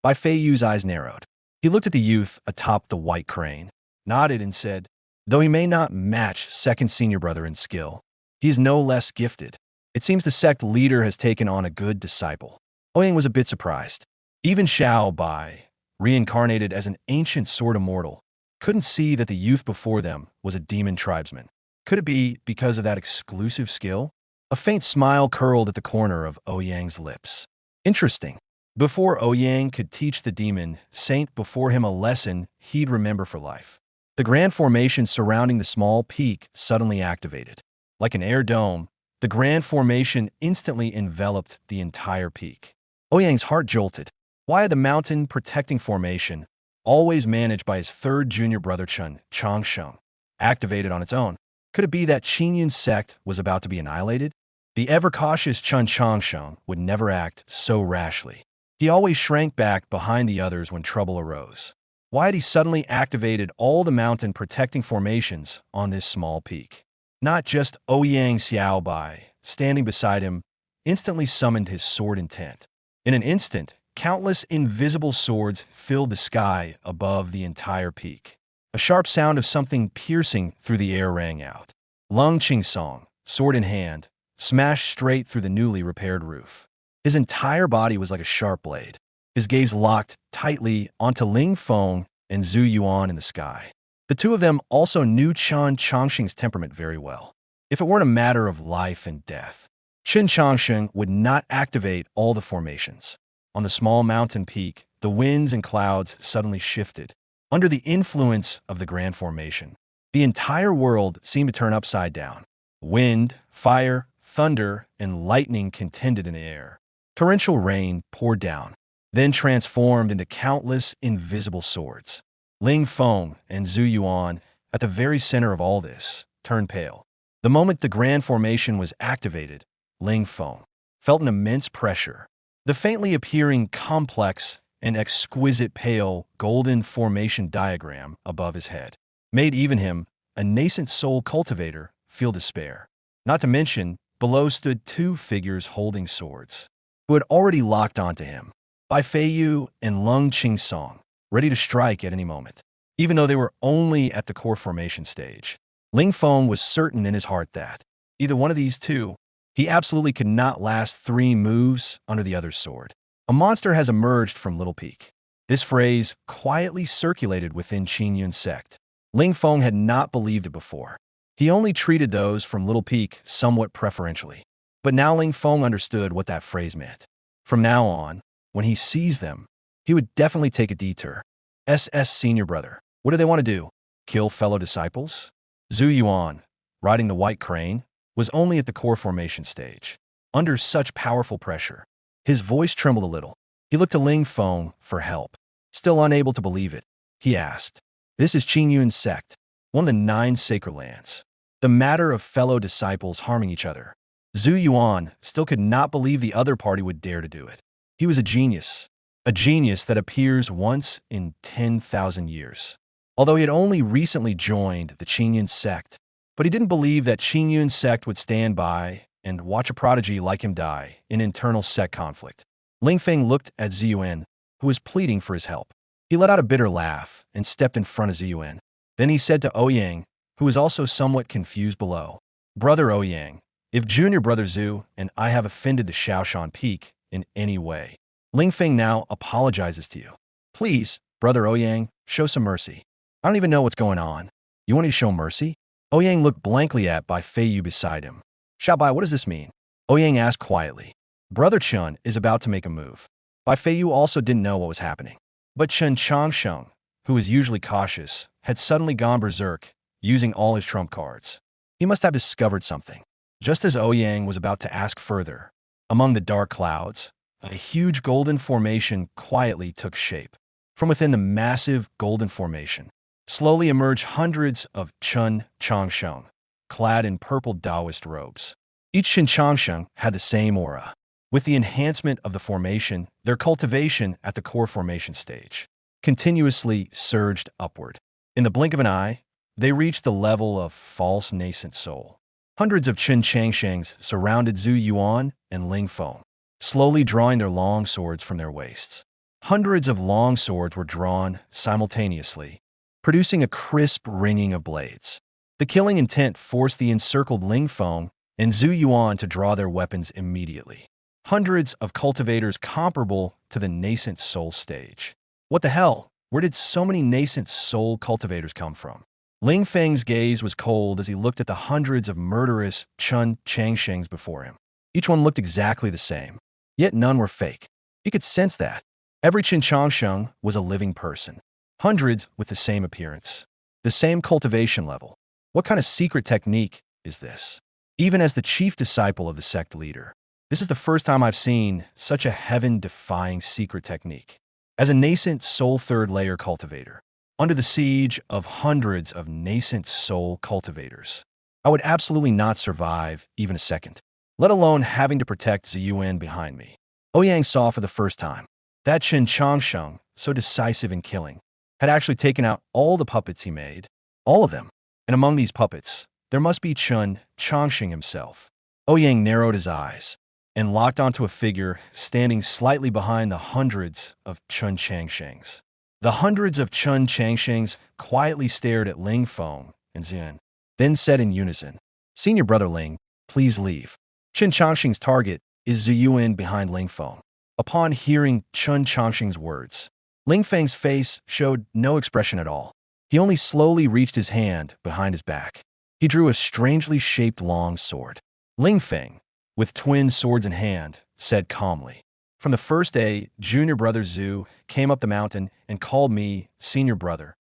Speaker 1: Bai Feiyu's eyes narrowed. He looked at the youth atop the white crane, nodded and said, "Though he may not match second senior brother in skill, he is no less gifted. It seems the sect leader has taken on a good disciple." Ouyang was a bit surprised. Even Xiao Bai, reincarnated as an ancient sword immortal, couldn't see that the youth before them was a demon tribesman. Could it be because of that exclusive skill? A faint smile curled at the corner of Ouyang's lips. Interesting. Before Ouyang could teach the demon saint before him a lesson he'd remember for life. The grand formation surrounding the small peak suddenly activated. Like an air dome, the grand formation instantly enveloped the entire peak. Ouyang's heart jolted. Why had the mountain protecting formation, always managed by his third junior brother Chen Changsheng, activated on its own? Could it be that Qingyun sect was about to be annihilated? The ever-cautious Chen Changsheng would never act so rashly. He always shrank back behind the others when trouble arose. Why had he suddenly activated all the mountain protecting formations on this small peak? Not just Ouyang Xiaobai, standing beside him, instantly summoned his sword intent. In an instant, countless invisible swords filled the sky above the entire peak. A sharp sound of something piercing through the air rang out. Lung Qingsong, sword in hand, smashed straight through the newly repaired roof. His entire body was like a sharp blade. His gaze locked tightly onto Ling Feng and Zhu Yuan in the sky. The two of them also knew Chen Changsheng's temperament very well. If it weren't a matter of life and death, Chen Changsheng would not activate all the formations. On the small mountain peak, the winds and clouds suddenly shifted. Under the influence of the grand formation, the entire world seemed to turn upside down. Wind, fire, thunder, and lightning contended in the air. Torrential rain poured down, then transformed into countless invisible swords. Ling Feng and Zhu Yuan, at the very center of all this, turned pale. The moment the grand formation was activated, Ling Feng felt an immense pressure. The faintly appearing complex and exquisite pale golden formation diagram above his head made even him, a nascent soul cultivator, feel despair. Not to mention, below stood two figures holding swords, who had already locked onto him, Bai Feiyu and Lung Qingsong, ready to strike at any moment. Even though they were only at the core formation stage, Ling Feng was certain in his heart that, either one of these two, he absolutely could not last 3 moves under the other's sword. A monster has emerged from Little Peak. This phrase quietly circulated within Qingyun sect. Ling Feng had not believed it before. He only treated those from Little Peak somewhat preferentially. But now Ling Feng understood what that phrase meant. From now on, when he sees them, he would definitely take a detour. SS senior brother, what do they want to do? Kill fellow disciples? Zhu Yuan, riding the white crane, was only at the core formation stage. Under such powerful pressure, his voice trembled a little. He looked to Ling Feng for help. Still unable to believe it, he asked, "This is Qingyun sect, one of the 9 sacred lands. The matter of fellow disciples harming each other." Zhu Yuan still could not believe the other party would dare to do it. He was a genius that appears once in 10,000 years. Although he had only recently joined the Qingyun sect, but he didn't believe that Qingyun sect would stand by and watch a prodigy like him die in internal sect conflict. Ling Feng looked at Ziyuan, who was pleading for his help. He let out a bitter laugh and stepped in front of Ziyuan. Then he said to Ouyang, who was also somewhat confused below, "Brother Ouyang, if junior brother Zhu and I have offended the Shaoshan Peak in any way, Ling Feng now apologizes to you. Please, brother Ouyang, show some mercy. I don't even know what's going on. You want me to show mercy?" Ouyang looked blankly at Bai Feiyu beside him. Xiaobai, what does this mean? Ouyang asked quietly. Brother Chun is about to make a move. Bai Feiyu also didn't know what was happening. But Chen Changsheng, who was usually cautious, had suddenly gone berserk, using all his trump cards. He must have discovered something. Just as Ouyang was about to ask further, among the dark clouds, a huge golden formation quietly took shape. From within the massive golden formation, slowly emerged hundreds of Chen Changsheng, clad in purple Taoist robes. Each Chen Changsheng had the same aura. With the enhancement of the formation, their cultivation at the core formation stage continuously surged upward. In the blink of an eye, they reached the level of false nascent soul. Hundreds of Chen Changshengs surrounded Zhu Yuan and Ling Feng, slowly drawing their long swords from their waists. Hundreds of long swords were drawn simultaneously, producing a crisp ringing of blades. The killing intent forced the encircled Ling Feng and Zhu Yuan to draw their weapons immediately. Hundreds of cultivators comparable to the nascent soul stage. What the hell? Where did so many nascent soul cultivators come from? Ling Feng's gaze was cold as he looked at the hundreds of murderous Chen Changshengs before him. Each one looked exactly the same, yet none were fake. He could sense that. Every Chen Changsheng was a living person. Hundreds with the same appearance, the same cultivation level. What kind of secret technique is this? Even as the chief disciple of the sect leader, this is the first time I've seen such a heaven-defying secret technique. As a nascent soul third-layer cultivator, under the siege of hundreds of nascent soul cultivators, I would absolutely not survive even a second, let alone having to protect Ziyuan behind me. Ouyang saw for the first time that Chen Changsheng, so decisive in killing, had actually taken out all the puppets he made, all of them. And among these puppets, there must be Chen Changsheng himself. Ouyang narrowed his eyes and locked onto a figure standing slightly behind the hundreds of Chen Changshengs. The hundreds of Chen Changshengs quietly stared at Ling Feng and Xin, then said in unison, Senior Brother Ling, please leave. Chen Changsheng's target is Ziyuan behind Ling Feng. Upon hearing Chen Changsheng's words, Ling Feng's face showed no expression at all. He only slowly reached his hand behind his back. He drew a strangely shaped long sword. Ling Feng, with twin swords in hand, said calmly, From the first day, junior brother Zhu came up the mountain and called me senior brother.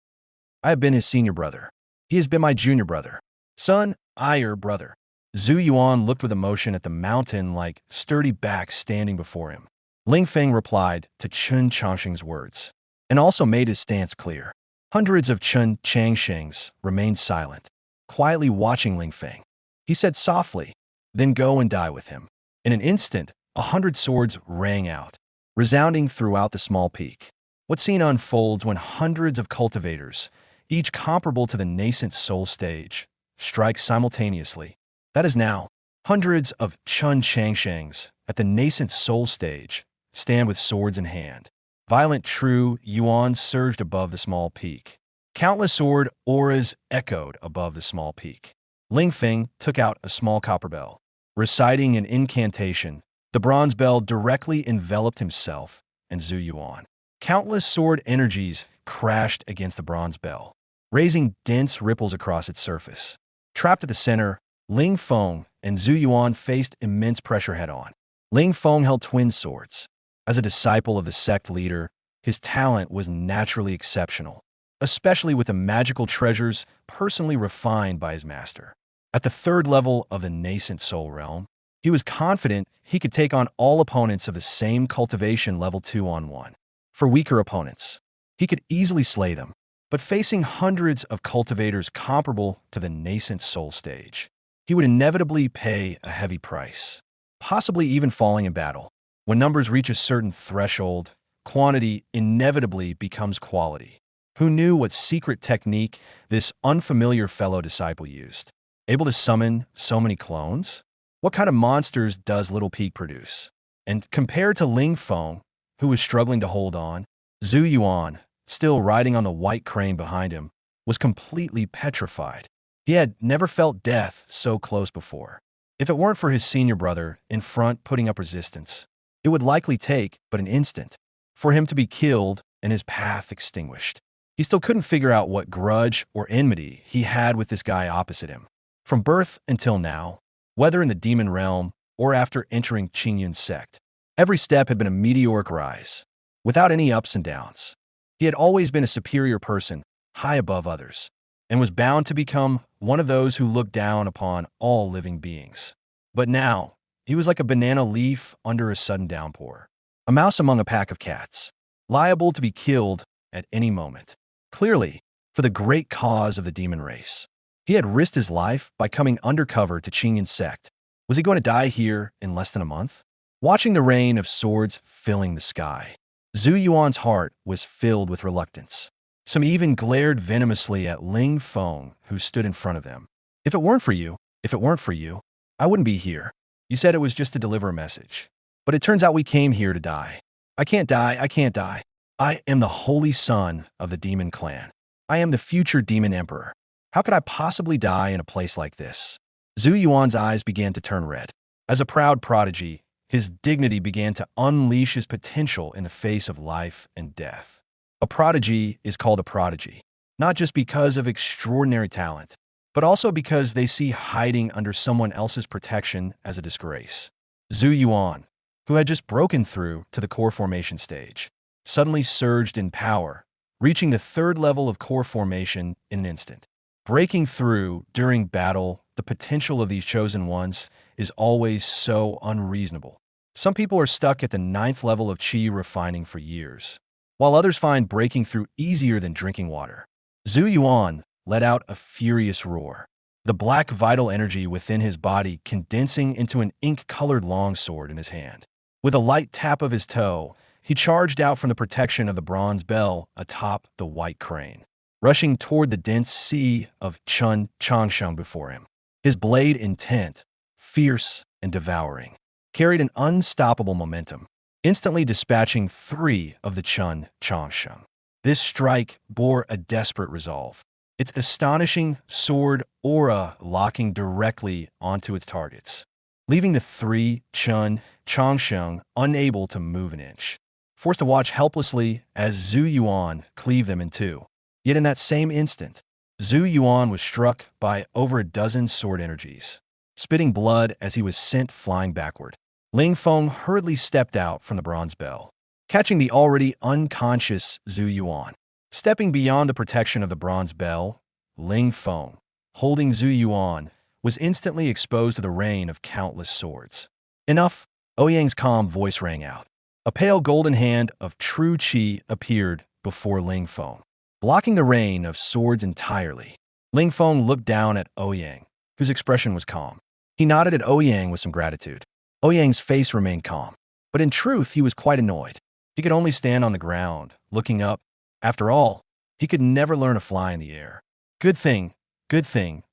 Speaker 1: I have been his senior brother. He has been my junior brother. Son, I your brother. Zhu Yuan looked with emotion at the mountain-like sturdy back standing before him. Ling Feng replied to Chen Changsheng's words, and also made his stance clear. Hundreds of Chen Changshengs remained silent, quietly watching Ling Feng. He said softly, Then go and die with him. In an instant, 100 swords rang out, resounding throughout the small peak. What scene unfolds when hundreds of cultivators, each comparable to the nascent soul stage, strike simultaneously? That is now. Hundreds of Chen Changshengs at the nascent soul stage stand with swords in hand. Violent true yuan surged above the small peak. Countless sword auras echoed above the small peak. Ling Feng took out a small copper bell. Reciting an incantation, the bronze bell directly enveloped himself and Zhu Yuan. Countless sword energies crashed against the bronze bell, raising dense ripples across its surface. Trapped at the center, Ling Feng and Zhu Yuan faced immense pressure head-on. Ling Feng held twin swords. As a disciple of the sect leader, his talent was naturally exceptional, especially with the magical treasures personally refined by his master. At the third level of the nascent soul realm, he was confident he could take on all opponents of the same cultivation level 2-on-1. For weaker opponents, he could easily slay them, but facing hundreds of cultivators comparable to the nascent soul stage, he would inevitably pay a heavy price, possibly even falling in battle. When numbers reach a certain threshold, quantity inevitably becomes quality. Who knew what secret technique this unfamiliar fellow disciple used? Able to summon so many clones? What kind of monsters does Little Peak produce? And compared to Ling Feng, who was struggling to hold on, Zhu Yuan, still riding on the white crane behind him, was completely petrified. He had never felt death so close before. If it weren't for his senior brother in front putting up resistance, it would likely take but an instant for him to be killed and his path extinguished. He still couldn't figure out what grudge or enmity he had with this guy opposite him. From birth until now, whether in the demon realm or after entering Qingyun's sect. Every step had been a meteoric rise, without any ups and downs. He had always been a superior person, high above others, and was bound to become one of those who looked down upon all living beings. But now, he was like a banana leaf under a sudden downpour, a mouse among a pack of cats, liable to be killed at any moment. Clearly, for the great cause of the demon race. He had risked his life by coming undercover to Qingyun's sect. Was he going to die here in less than a month? Watching the rain of swords filling the sky, Zhu Yuan's heart was filled with reluctance. Some even glared venomously at Ling Feng, who stood in front of them. If it weren't for you, I wouldn't be here. You said it was just to deliver a message. But it turns out we came here to die. I can't die. I am the holy son of the demon clan. I am the future demon emperor. How could I possibly die in a place like this? Zhu Yuan's eyes began to turn red. As a proud prodigy, his dignity began to unleash his potential in the face of life and death. A prodigy is called a prodigy, not just because of extraordinary talent, but also because they see hiding under someone else's protection as a disgrace. Zhu Yuan, who had just broken through to the core formation stage, suddenly surged in power, reaching the third level of core formation in an instant. Breaking through during battle, the potential of these chosen ones is always so unreasonable. Some people are stuck at the 9th level of qi refining for years, while others find breaking through easier than drinking water. Zhu Yuan let out a furious roar, the black vital energy within his body condensing into an ink-colored longsword in his hand. With a light tap of his toe, he charged out from the protection of the bronze bell atop the white crane, rushing toward the dense sea of Chun Changsheng before him. His blade, intent, fierce, and devouring, carried an unstoppable momentum, instantly dispatching 3 of the Chun Changsheng. This strike bore a desperate resolve, its astonishing sword aura locking directly onto its targets, leaving the 3 Chun Changsheng unable to move an inch, forced to watch helplessly as Zhu Yuan cleaved them in two. Yet in that same instant, Zhu Yuan was struck by over a dozen sword energies, spitting blood as he was sent flying backward. Ling Feng hurriedly stepped out from the bronze bell, catching the already unconscious Zhu Yuan. Stepping beyond the protection of the bronze bell, Ling Feng, holding Zhu Yuan, was instantly exposed to the rain of countless swords. Enough, Ouyang's calm voice rang out. A pale golden hand of true qi appeared before Ling Feng, blocking the rain of swords entirely. Ling Feng looked down at Ouyang, whose expression was calm. He nodded at Ouyang with some gratitude. Ouyang's face remained calm, but in truth he was quite annoyed. He could only stand on the ground, looking up. After all, he could never learn to fly in the air. Good thing,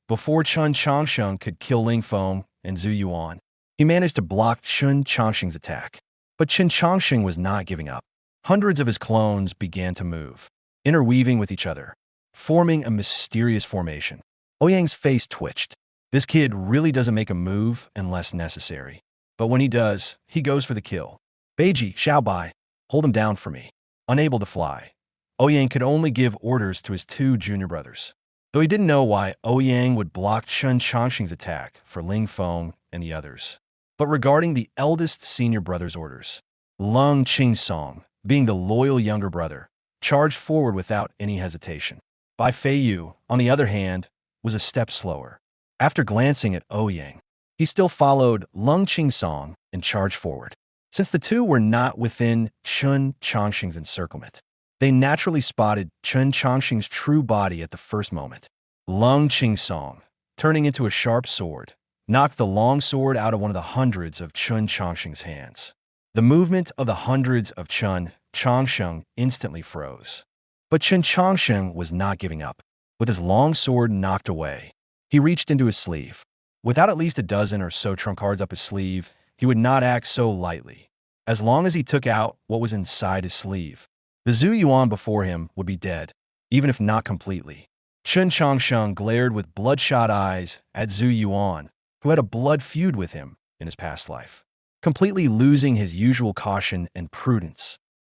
Speaker 1: before Chun Changsheng could kill Ling Feng and Zhu Yuan, he managed to block Chun Changsheng's attack. But Chun Changsheng was not giving up. Hundreds of his clones began to move, interweaving with each other, forming a mysterious formation. Ouyang's face twitched. This kid really doesn't make a move unless necessary. But when he does, he goes for the kill. Beiji, Xiaobai, hold him down for me. Unable to fly, Ouyang could only give orders to his 2 junior brothers, though he didn't know why Ouyang would block Chun Changsheng's attack for Ling Feng and the others. But regarding the eldest senior brother's orders, Lung Qingsong, being the loyal younger brother, charged forward without any hesitation. Bai Feiyu, on the other hand, was a step slower. After glancing at Ouyang, he still followed Lung Qingsong and charged forward. Since the two were not within Chun Changsheng's encirclement, they naturally spotted Chun Changsheng's true body at the first moment. Lung Qingsong, turning into a sharp sword, knocked the long sword out of one of the hundreds of Chun Changsheng's hands. The movement of the hundreds of Chun Changsheng instantly froze. But Chun Changsheng was not giving up. With his long sword knocked away, he reached into his sleeve. Without at least a dozen or so trump cards up his sleeve, he would not act so lightly. As long as he took out what was inside his sleeve, the Zhu Yuan before him would be dead, even if not completely. Chun Changsheng glared with bloodshot eyes at Zhu Yuan, who had a blood feud with him in his past life. Completely losing his usual caution and prudence,